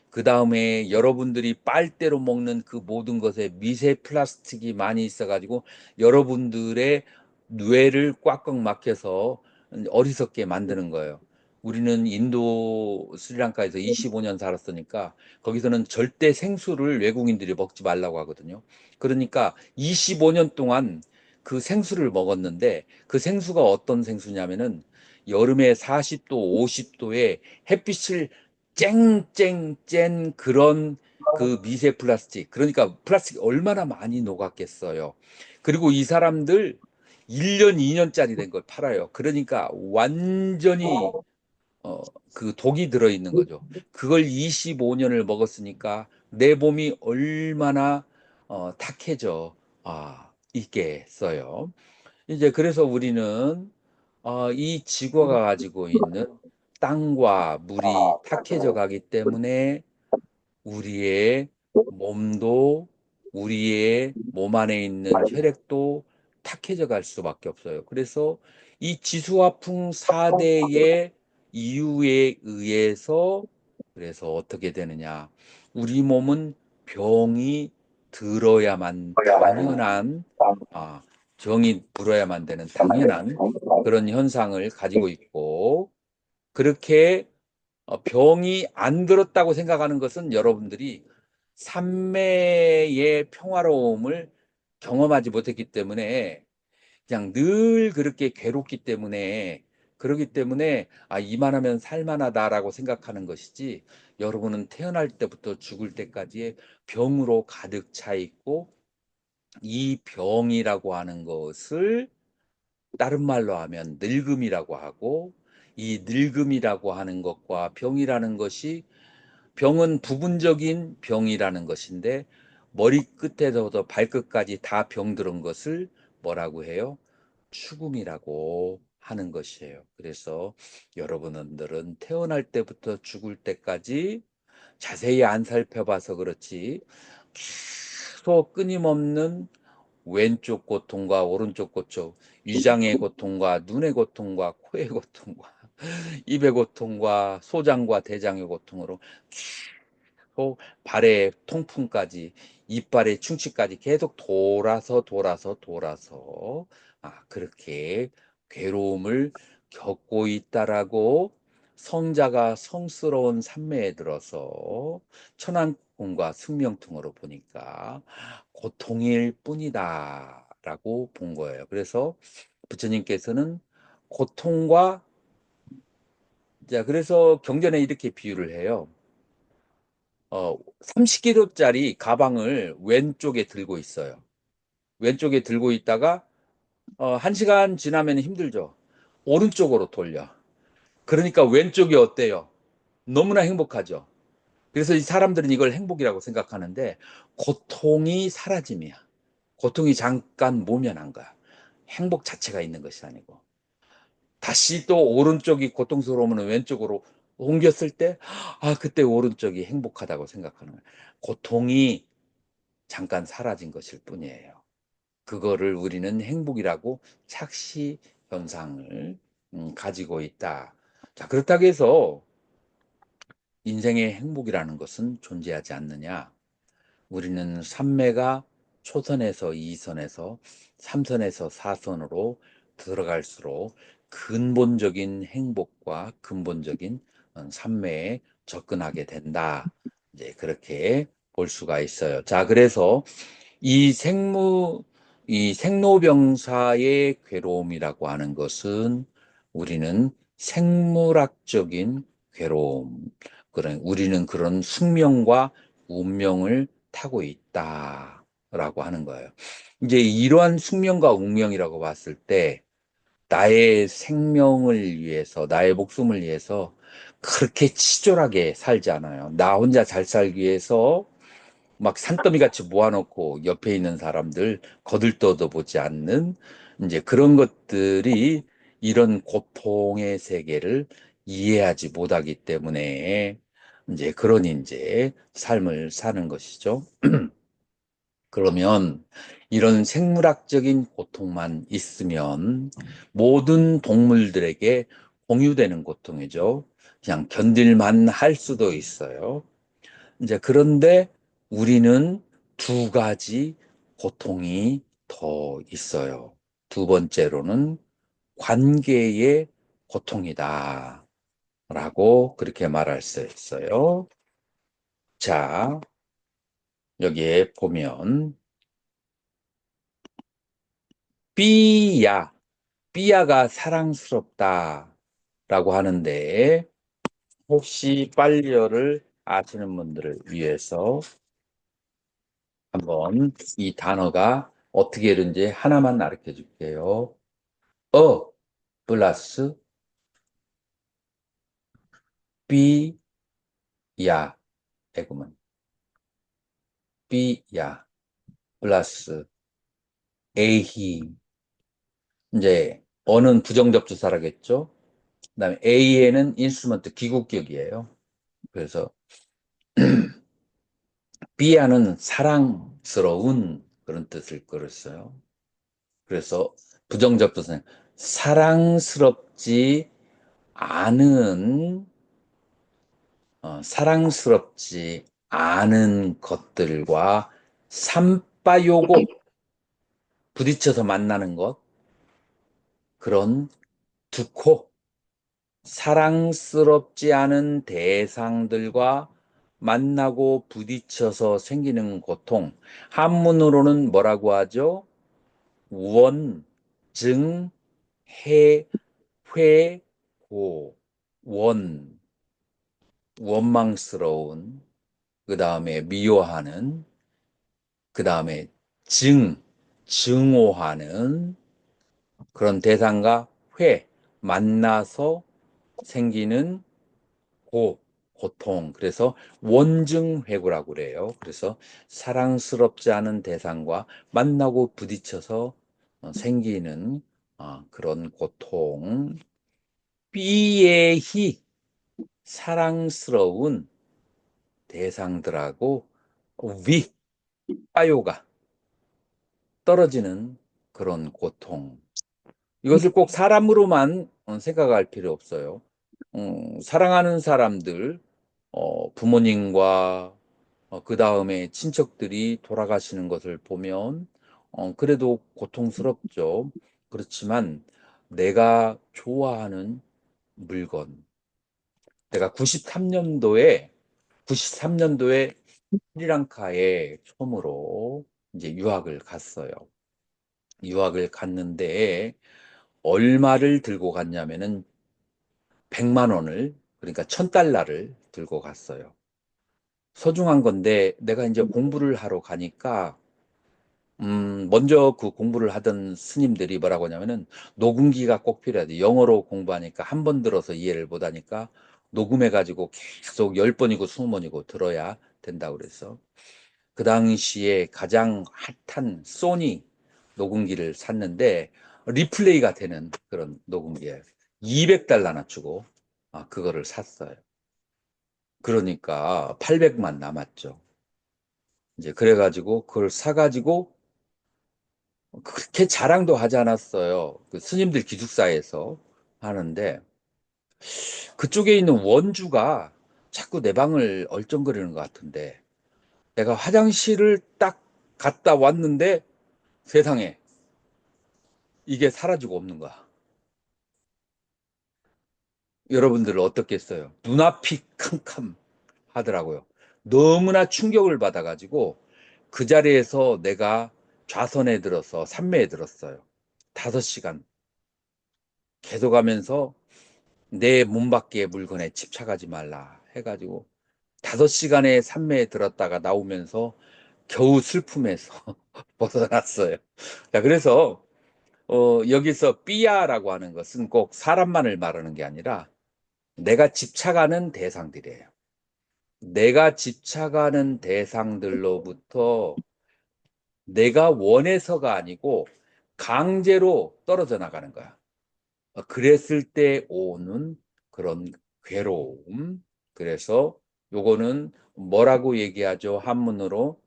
그 다음에 여러분들이 빨대로 먹는 그 모든 것에 미세 플라스틱이 많이 있어가지고 여러분들의 뇌를 꽉꽉 막혀서 어리석게 만드는 거예요. 우리는 인도 스리랑카에서 25년 살았으니까 거기서는 절대 생수를 외국인들이 먹지 말라고 하거든요. 그러니까 25년 동안 그 생수를 먹었는데 그 생수가 어떤 생수냐면은 여름에 40도, 50도에 햇빛을 쨍쨍 쨍 그런 그 미세 플라스틱. 그러니까 플라스틱이 얼마나 많이 녹았겠어요. 그리고 이 사람들 1년, 2년짜리 된 걸 팔아요. 그러니까 완전히 그 독이 들어있는 거죠. 그걸 25년을 먹었으니까 내 몸이 얼마나 탁해져 있겠어요. 이제 그래서 우리는 이 지구가 가지고 있는 땅과 물이 탁해져 가기 때문에 우리의 몸도 우리의 몸 안에 있는 혈액도 탁해져 갈 수밖에 없어요. 그래서 이 지수화풍 4대의 이유에 의해서 그래서 어떻게 되느냐. 우리 몸은 병이 들어야만 당연한 정이 들어야만 되는 당연한 그런 현상을 가지고 있고 그렇게 병이 안 들었다고 생각하는 것은 여러분들이 삶의 평화로움을 경험하지 못했기 때문에 그냥 늘 그렇게 괴롭기 때문에 그러기 때문에 이만하면 살만하다라고 생각하는 것이지 여러분은 태어날 때부터 죽을 때까지의 병으로 가득 차 있고 이 병이라고 하는 것을 다른 말로 하면 늙음이라고 하고 이 늙음이라고 하는 것과 병이라는 것이 병은 부분적인 병이라는 것인데 머리끝에서부터 발끝까지 다 병들은 것을 뭐라고 해요? 죽음이라고 하는 것이에요. 그래서 여러분들은 태어날 때부터 죽을 때까지 자세히 안 살펴봐서 그렇지 계속 끊임없는 왼쪽 고통과 오른쪽 고통, 위장의 고통과 눈의 고통과 코의 고통과 입의 고통과 소장과 대장의 고통으로 계속 발의 통풍까지 이빨의 충치까지 계속 돌아서 그렇게 괴로움을 겪고 있다라고 성자가 성스러운 산매에 들어서 천안공과 승명통으로 보니까 고통일 뿐이다라고 본 거예요. 그래서 부처님께서는 고통과 그래서 경전에 이렇게 비유를 해요. 30kg짜리 가방을 왼쪽에 들고 있어요. 왼쪽에 들고 있다가 한 시간 지나면 힘들죠. 오른쪽으로 돌려. 그러니까 왼쪽이 어때요? 너무나 행복하죠. 그래서 이 사람들은 이걸 행복이라고 생각하는데 고통이 사라짐이야. 고통이 잠깐 모면한 거야. 행복 자체가 있는 것이 아니고. 다시 또 오른쪽이 고통스러우면 왼쪽으로 옮겼을 때, 그때 오른쪽이 행복하다고 생각하는 거야. 고통이 잠깐 사라진 것일 뿐이에요. 그거를 우리는 행복이라고 착시 현상을 가지고 있다. 자, 그렇다고 해서 인생의 행복이라는 것은 존재하지 않느냐? 우리는 삼매가 초선에서 이선에서 삼선에서 사선으로 들어갈수록 근본적인 행복과 근본적인 삼매에 접근하게 된다. 이제 그렇게 볼 수가 있어요. 자, 그래서 이 이 생로병사의 괴로움이라고 하는 것은 우리는 생물학적인 괴로움, 우리는 그런 숙명과 운명을 타고 있다라고 하는 거예요. 이제 이러한 숙명과 운명이라고 봤을 때 나의 생명을 위해서, 나의 목숨을 위해서 그렇게 치졸하게 살지 않아요. 나 혼자 잘 살기 위해서 막 산더미 같이 모아놓고 옆에 있는 사람들 거들떠도 보지 않는 이제 그런 것들이 이런 고통의 세계를 이해하지 못하기 때문에 이제 그런 이제 삶을 사는 것이죠. 그러면 이런 생물학적인 고통만 있으면 모든 동물들에게 공유되는 고통이죠. 그냥 견딜만 할 수도 있어요. 이제 그런데 우리는 두 가지 고통이 더 있어요. 두 번째로는 관계의 고통이다. 라고 그렇게 말할 수 있어요. 자, 여기에 보면, 삐야, 삐야가 사랑스럽다. 라고 하는데, 혹시 빨리어를 아시는 분들을 위해서 한번 이 단어가 어떻게 되는지 하나만 가르쳐 줄게요. 플러스 삐야 에구먼 삐야 플러스 에히 이제 어는 부정접두사라겠죠. 그다음에 에이에는 인스트루먼트 기국격이에요. 그래서 삐야는 사랑스러운 그런 뜻을 끌었어요. 그래서 부정접두사는 사랑스럽지 않은 사랑스럽지 않은 것들과 삼바요고 부딪혀서 만나는 것 그런 두코 사랑스럽지 않은 대상들과 만나고 부딪혀서 생기는 고통 한문으로는 뭐라고 하죠? 원, 증, 해, 회, 고 원망스러운 그 다음에 미워하는 그 다음에 증오하는 그런 대상과 만나서 생기는 고통. 그래서 원증회고라고 그래요. 그래서 사랑스럽지 않은 대상과 만나고 부딪혀서 생기는 그런 고통. 삐에히 사랑스러운 대상들하고 빠요가 떨어지는 그런 고통. 이것을 꼭 사람으로만 생각할 필요 없어요. 사랑하는 사람들, 부모님과 그 다음에 친척들이 돌아가시는 것을 보면 그래도 고통스럽죠. 그렇지만 내가 좋아하는 물건, 내가 93년도에 스리랑카에 처음으로 이제 유학을 갔어요. 유학을 갔는데 얼마를 들고 갔냐면은 100만 원을 그러니까 1000달러를 들고 갔어요. 소중한 건데 내가 이제 공부를 하러 가니까 먼저 그 공부를 하던 스님들이 뭐라고 하냐면은 녹음기가 꼭 필요하대. 영어로 공부하니까 한 번 들어서 이해를 못 하니까 녹음해가지고 계속 10번이고 20번이고 들어야 된다고 그래서 그 당시에 가장 핫한 소니 녹음기를 샀는데 리플레이가 되는 그런 녹음기예요. 200달러나 주고 그거를 샀어요. 그러니까 800만 남았죠. 이제 그래가지고 그걸 사가지고 그렇게 자랑도 하지 않았어요. 그 스님들 기숙사에서 하는데 그쪽에 있는 원주가 자꾸 내 방을 얼쩡거리는 것 같은데 내가 화장실을 딱 갔다 왔는데 세상에 이게 사라지고 없는 거야. 여러분들은 어떻겠어요? 눈앞이 캄캄하더라고요. 너무나 충격을 받아가지고 그 자리에서 내가 좌선에 들어서 산매에 들었어요. 5시간 계속 하면서 내 몸 밖의 물건에 집착하지 말라 해가지고 5시간의 산매에 들었다가 나오면서 겨우 슬픔에서 벗어났어요. 자, 그래서 여기서 삐야라고 하는 것은 꼭 사람만을 말하는 게 아니라 내가 집착하는 대상들이에요. 내가 집착하는 대상들로부터 내가 원해서가 아니고 강제로 떨어져 나가는 거야. 그랬을 때 오는 그런 괴로움. 그래서 요거는 뭐라고 얘기하죠? 한문으로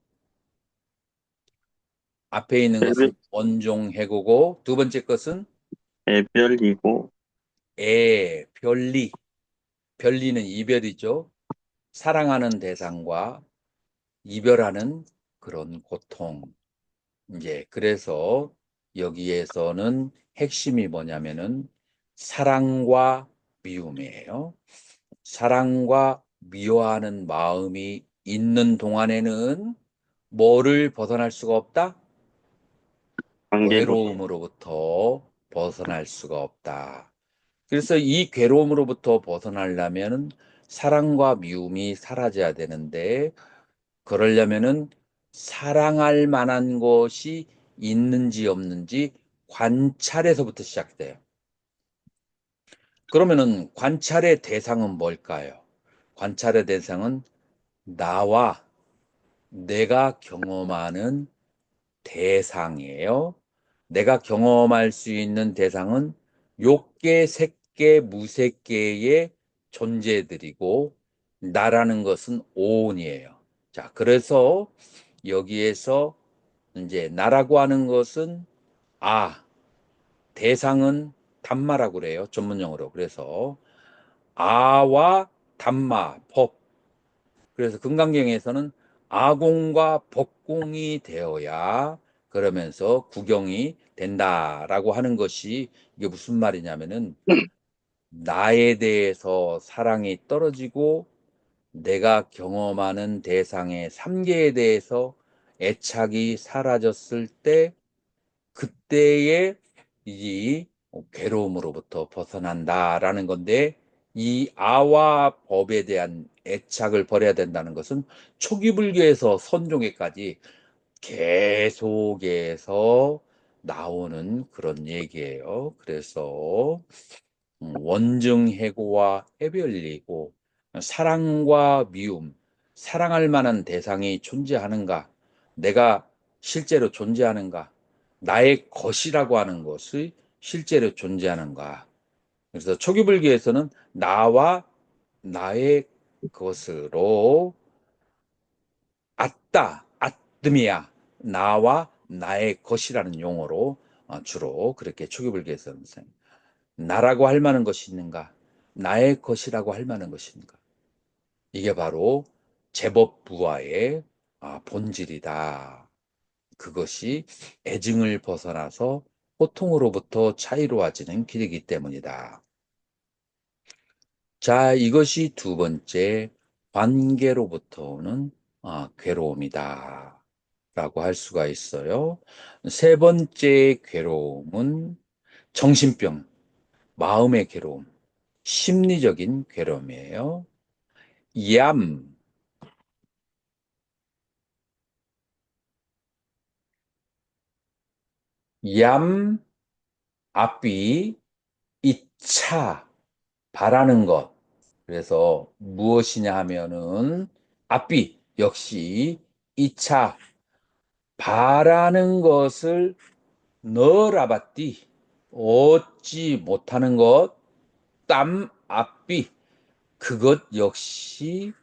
앞에 있는 애별, 것은 원종해고고 두 번째 것은 애별이고, 별리. 별리는 이별이죠. 사랑하는 대상과 이별하는 그런 고통. 이제 그래서 여기에서는 핵심이 뭐냐면은 사랑과 미움이에요. 사랑과 미워하는 마음이 있는 동안에는 뭐를 벗어날 수가 없다? 관계로. 괴로움으로부터 벗어날 수가 없다. 그래서 이 괴로움으로부터 벗어나려면은 사랑과 미움이 사라져야 되는데 그러려면은 사랑할 만한 것이 있는지 없는지 관찰에서부터 시작돼요. 그러면은 관찰의 대상은 뭘까요? 관찰의 대상은 나와 내가 경험하는 대상이에요. 내가 경험할 수 있는 대상은 욕계, 색계, 무색계의 존재들이고 나라는 것은 오온이에요. 자, 그래서 여기에서 이제 나라고 하는 것은 대상은 담마라고 그래요. 전문용어로. 그래서 아와 담마, 법. 그래서 금강경에서는 아공과 법공이 되어야 그러면서 구경이 된다라고 하는 것이 이게 무슨 말이냐면은 나에 대해서 사랑이 떨어지고 내가 경험하는 대상의 삼계에 대해서 애착이 사라졌을 때 그때의 이 괴로움으로부터 벗어난다라는 건데 이 아와 법에 대한 애착을 버려야 된다는 것은 초기 불교에서 선종에까지 계속해서 나오는 그런 얘기예요. 그래서 원증해고와 해별리고 사랑과 미움, 사랑할 만한 대상이 존재하는가? 내가 실제로 존재하는가? 나의 것이라고 하는 것이 실제로 존재하는가? 그래서 초기 불교에서는 나와 나의 것으로 아따, 아뜨미야, 나와 나의 것이라는 용어로 주로 그렇게 초기 불교에서는 나라고 할 만한 것이 있는가? 나의 것이라고 할 만한 것인가? 이게 바로 제법부와의 본질이다. 그것이 애증을 벗어나서 고통으로부터 자유로워지는 길이기 때문이다. 자, 이것이 두 번째 관계로부터 오는 괴로움이다. 라고 할 수가 있어요. 세 번째 괴로움은 정신병, 마음의 괴로움, 심리적인 괴로움이에요. 얌, 얌, 앞비, 이차, 바라는 것. 그래서 무엇이냐 하면은 앞비 역시 이차 바라는 것을 너라바띠 얻지 못하는 것, 땀 앞비 그것 역시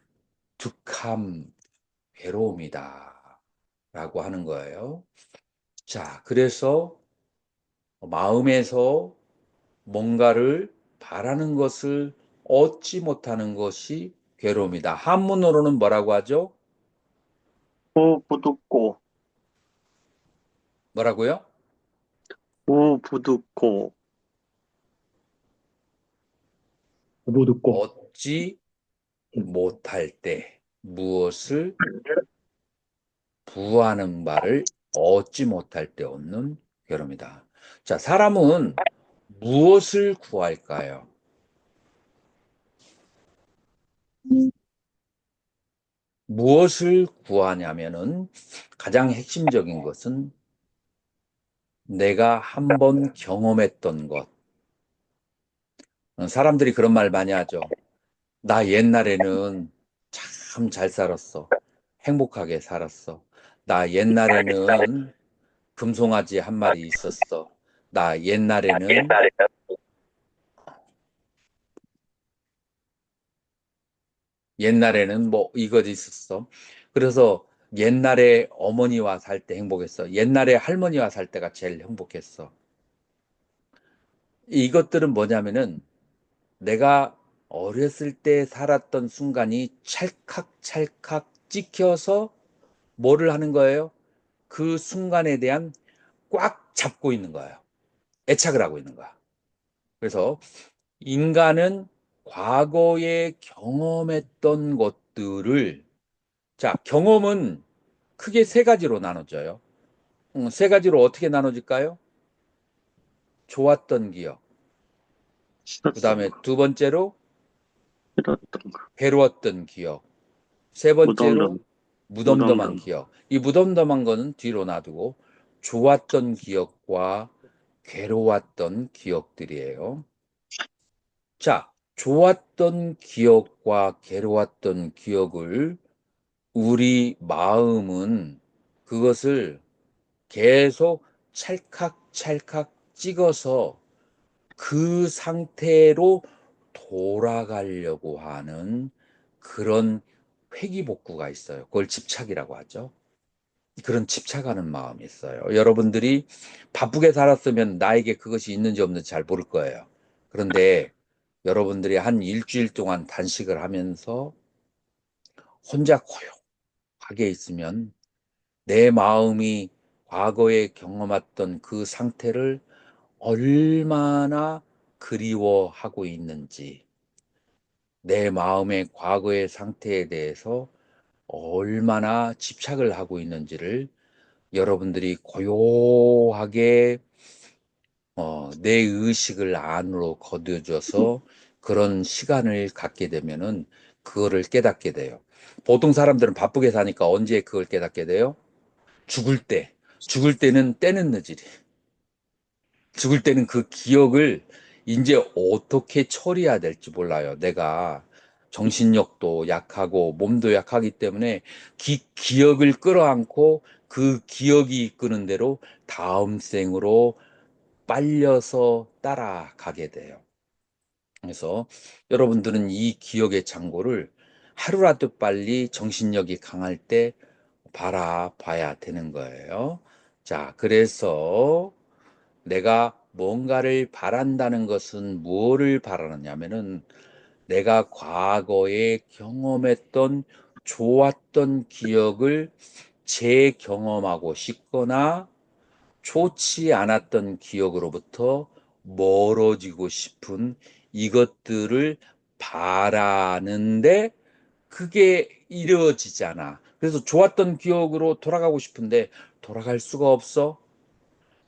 득함 괴로움이다 라고 하는 거예요. 자, 그래서 마음에서 뭔가를 바라는 것을 얻지 못하는 것이 괴로움이다. 한문으로는 뭐라고 하죠? 우부두고, 뭐라고요? 우부두고, 오보 듣고 얻지 못할 때 무엇을 구하는 바를 얻지 못할 때 얻는 괴로움이다. 자, 사람은 무엇을 구할까요? 무엇을 구하냐면은 가장 핵심적인 것은 내가 한번 경험했던 것. 사람들이 그런 말 많이 하죠. 나 옛날에는 참 잘 살았어. 행복하게 살았어. 나 옛날에는 금송아지 한 마리 있었어. 나 옛날에는 뭐 이것 있었어. 그래서 옛날에 어머니와 살 때 행복했어. 옛날에 할머니와 살 때가 제일 행복했어. 이것들은 뭐냐면은 내가 어렸을 때 살았던 순간이 찰칵찰칵 찍혀서 뭐를 하는 거예요? 그 순간에 대한 꽉 잡고 있는 거예요. 애착을 하고 있는 거야. 그래서 인간은 과거에 경험했던 것들을, 자, 경험은 크게 세 가지로 나눠져요. 세 가지로 어떻게 나눠질까요? 좋았던 기억. 그 싫었던 다음에 거, 두 번째로 싫었던 거, 괴로웠던 기억. 세 번째로 무덤덤, 무덤덤한 무덤덤. 기억. 이 무덤덤한 거는 뒤로 놔두고 좋았던 기억과 괴로웠던 기억들이에요. 자, 좋았던 기억과 괴로웠던 기억을 우리 마음은 그것을 계속 찰칵찰칵 찍어서 그 상태로 돌아가려고 하는 그런 회귀복구가 있어요. 그걸 집착이라고 하죠. 그런 집착하는 마음이 있어요. 여러분들이 바쁘게 살았으면 나에게 그것이 있는지 없는지 잘 모를 거예요. 그런데 여러분들이 한 일주일 동안 단식을 하면서 혼자 고요하게 있으면 내 마음이 과거에 경험했던 그 상태를 얼마나 그리워하고 있는지, 내 마음의 과거의 상태에 대해서 얼마나 집착을 하고 있는지를 여러분들이 고요하게 내 의식을 안으로 거둬줘서 그런 시간을 갖게 되면은 그거를 깨닫게 돼요. 보통 사람들은 바쁘게 사니까 언제 그걸 깨닫게 돼요? 죽을 때. 죽을 때는 때는 늦으리. 죽을 때는 그 기억을 이제 어떻게 처리해야 될지 몰라요. 내가 정신력도 약하고 몸도 약하기 때문에 기억을 끌어안고 그 기억이 이끄는 대로 다음 생으로 빨려서 따라가게 돼요. 그래서 여러분들은 이 기억의 창고를 하루라도 빨리 정신력이 강할 때 바라봐야 되는 거예요. 자, 그래서 내가 뭔가를 바란다는 것은 무엇을 바라느냐면은 내가 과거에 경험했던 좋았던 기억을 재경험하고 싶거나 좋지 않았던 기억으로부터 멀어지고 싶은 이것들을 바라는데 그게 이루어지잖아. 그래서 좋았던 기억으로 돌아가고 싶은데 돌아갈 수가 없어.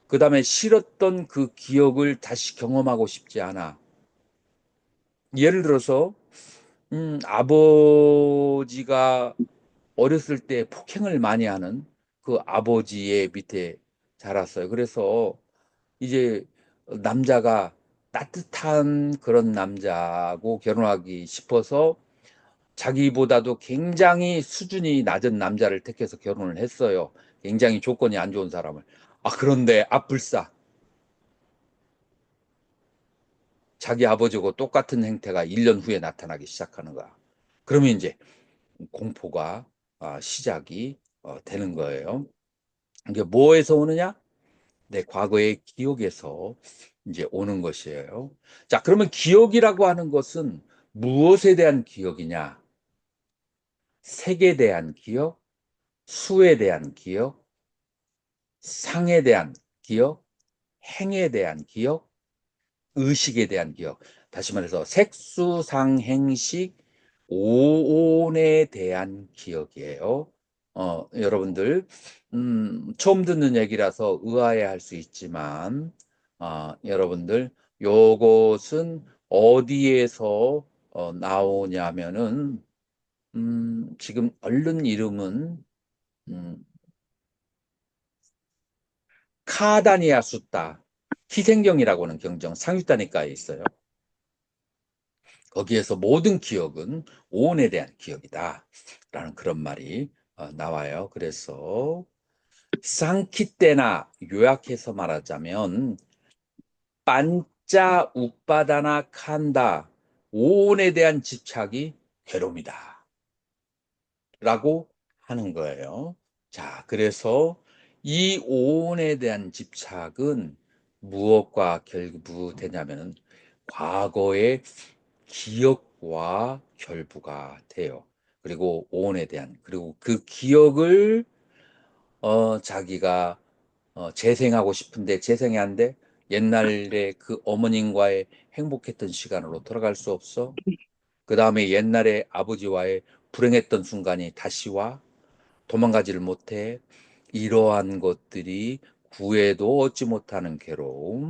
그 다음에 싫었던 그 기억을 다시 경험하고 싶지 않아. 예를 들어서, 아버지가 어렸을 때 폭행을 많이 하는 그 아버지의 밑에 자랐어요. 그래서 이제 남자가 따뜻한 그런 남자하고 결혼하기 싶어서 자기보다도 굉장히 수준이 낮은 남자를 택해서 결혼을 했어요. 굉장히 조건이 안 좋은 사람을. 그런데 앞불싸 자기 아버지하고 똑같은 행태가 1년 후에 나타나기 시작하는 거야. 그러면 이제 공포가 시작이 되는 거예요. 이게 뭐에서 오느냐? 내 과거의 기억에서 이제 오는 것이에요. 자, 그러면 기억이라고 하는 것은 무엇에 대한 기억이냐? 색에 대한 기억, 수에 대한 기억, 상에 대한 기억, 행에 대한 기억, 의식에 대한 기억. 다시 말해서 색수상행식 오온에 대한 기억이에요. 여러분들 처음 듣는 얘기라서 의아해할 수 있지만 여러분들 요것은 어디에서 나오냐면은 지금 얼른 이름은 음, 카다니아 숫다 희생경이라고 하는 경정 상윗단위가에 있어요. 거기에서 모든 기억은 오온에 대한 기억이다 라는 그런 말이 나와요. 그래서 상키떼나 요약해서 말하자면 반짜 우빠다나 칸다 오온에 대한 집착이 괴로움이다 라고 하는 거예요. 자, 그래서 이 오온에 대한 집착은 무엇과 결부되냐면 과거의 기억과 결부가 돼요. 그리고 오온에 대한 그리고 그 기억을 자기가 재생하고 싶은데 재생이 안 돼. 옛날에 그 어머님과의 행복했던 시간으로 돌아갈 수 없어. 그 다음에 옛날에 아버지와의 불행했던 순간이 다시 와. 도망가지를 못해. 이러한 것들이 구애도 얻지 못하는 괴로움.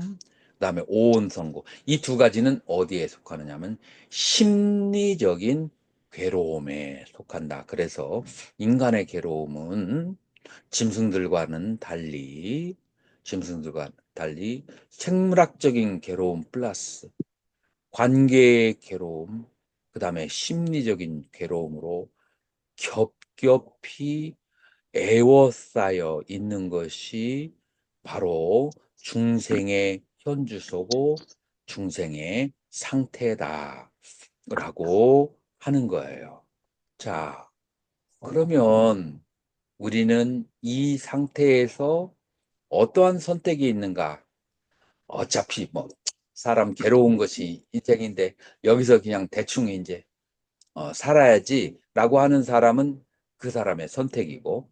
그 다음에 오온성고. 이 두 가지는 어디에 속하느냐면 심리적인 괴로움에 속한다. 그래서 인간의 괴로움은 짐승들과 달리 생물학적인 괴로움 플러스 관계의 괴로움, 그 다음에 심리적인 괴로움으로 겹겹이 애워싸여 있는 것이 바로 중생의 현주소고 중생의 상태다라고 하는 거예요. 자, 그러면 우리는 이 상태에서 어떠한 선택이 있는가? 어차피 뭐 사람 괴로운 것이 인생인데 여기서 그냥 대충 이제 살아야지라고 하는 사람은 그 사람의 선택이고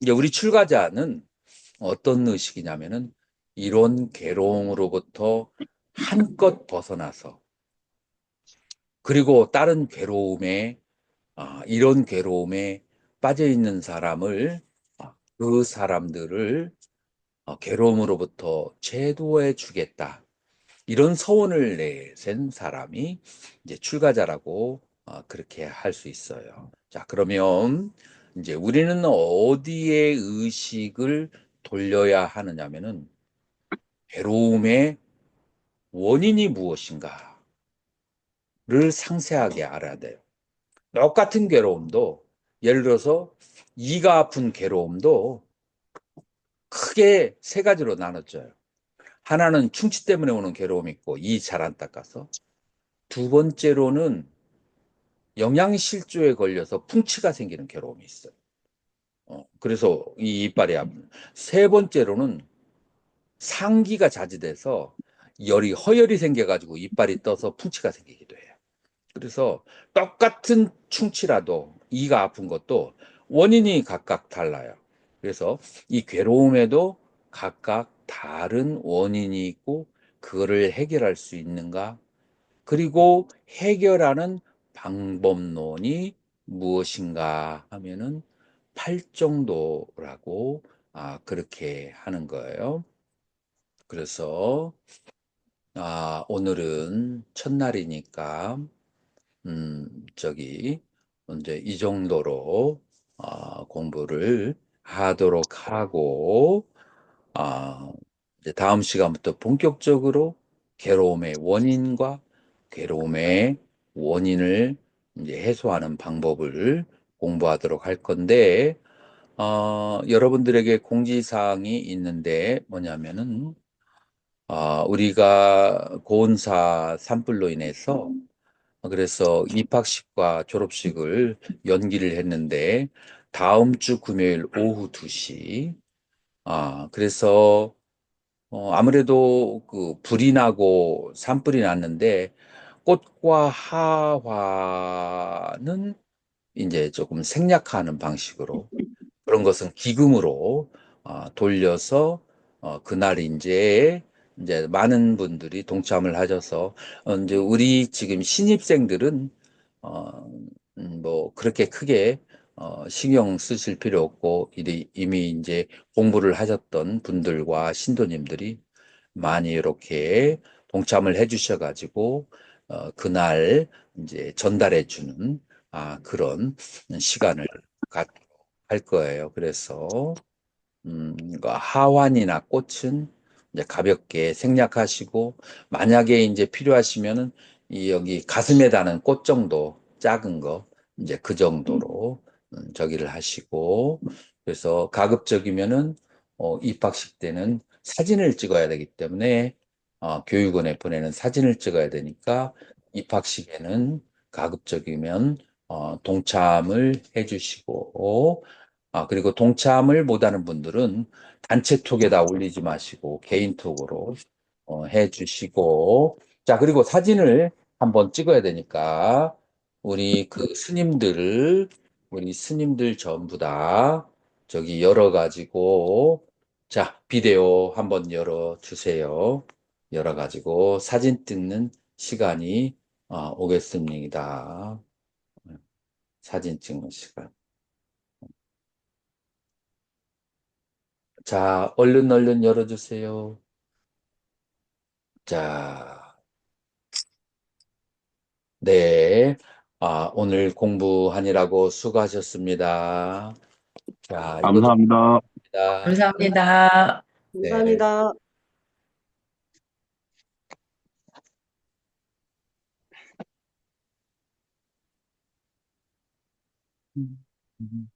이제 우리 출가자는 어떤 의식이냐면은 이런 괴로움으로부터 한껏 벗어나서 그리고 다른 괴로움에 이런 괴로움에 빠져 있는 사람을 그 사람들을 괴로움으로부터 제도해 주겠다. 이런 서원을 내센 사람이 이제 출가자라고 그렇게 할 수 있어요. 자, 그러면 이제 우리는 어디에 의식을 돌려야 하느냐면은 괴로움의 원인이 무엇인가를 상세하게 알아야 돼요. 똑같은 괴로움도 예를 들어서 이가 아픈 괴로움도 크게 세 가지로 나눠져요. 하나는 충치 때문에 오는 괴로움이 있고 이 잘 안 닦아서 두 번째로는 영양실조에 걸려서 풍치가 생기는 괴로움이 있어요. 그래서 이 이빨이 아픈. 세 번째로는 상기가 자지돼서 열이 허열이 생겨가지고 이빨이 떠서 풍치가 생기기도 해요. 그래서 똑같은 충치라도 이가 아픈 것도 원인이 각각 달라요. 그래서 이 괴로움에도 각각 다른 원인이 있고 그거를 해결할 수 있는가? 그리고 해결하는 방법론이 무엇인가 하면은 팔정도라고 그렇게 하는 거예요. 그래서 오늘은 첫날이니까 저기 이제 이 정도로 공부를 하도록 하고 이제 다음 시간부터 본격적으로 괴로움의 원인과 괴로움의 원인을 이제 해소하는 방법을 공부하도록 할 건데, 여러분들에게 공지사항이 있는데 뭐냐면은, 우리가 고온사 산불로 인해서 그래서 입학식과 졸업식을 연기를 했는데 다음 주 금요일 오후 2시. 그래서 아무래도 그 불이 나고 산불이 났는데 꽃과 하화는 이제 조금 생략하는 방식으로 그런 것은 기금으로 돌려서 그날 이제 많은 분들이 동참을 하셔서 이제 우리 지금 신입생들은 어, 뭐 그렇게 크게 신경 쓰실 필요 없고 이미 이제 공부를 하셨던 분들과 신도님들이 많이 이렇게 동참을 해 주셔가지고 그날 이제 전달해 주는 그런 시간을 갖도록 할 거예요. 그래서 그러니까 하완이나 꽃은 이제 가볍게 생략하시고 만약에 이제 필요하시면은 이 여기 가슴에 다는 꽃 정도 작은 거 이제 그 정도로 저기를 하시고 그래서 가급적이면은 입학식 때는 사진을 찍어야 되기 때문에 교육원에 보내는 사진을 찍어야 되니까 입학식에는 가급적이면 동참을 해주시고 그리고 동참을 못하는 분들은 단체 톡에다 올리지 마시고 개인 톡으로 해주시고 자 그리고 사진을 한번 찍어야 되니까 우리 스님들 전부 다 저기 열어가지고 자 비디오 한번 열어주세요. 열어가지고 사진 찍는 시간이 오겠습니다. 사진 찍는 시간. 자, 얼른 열어주세요. 자, 네. 오늘 공부하느라고 수고하셨습니다. 자, 이것도 감사합니다. 니다 감사합니다. 네. 감사합니다. 음.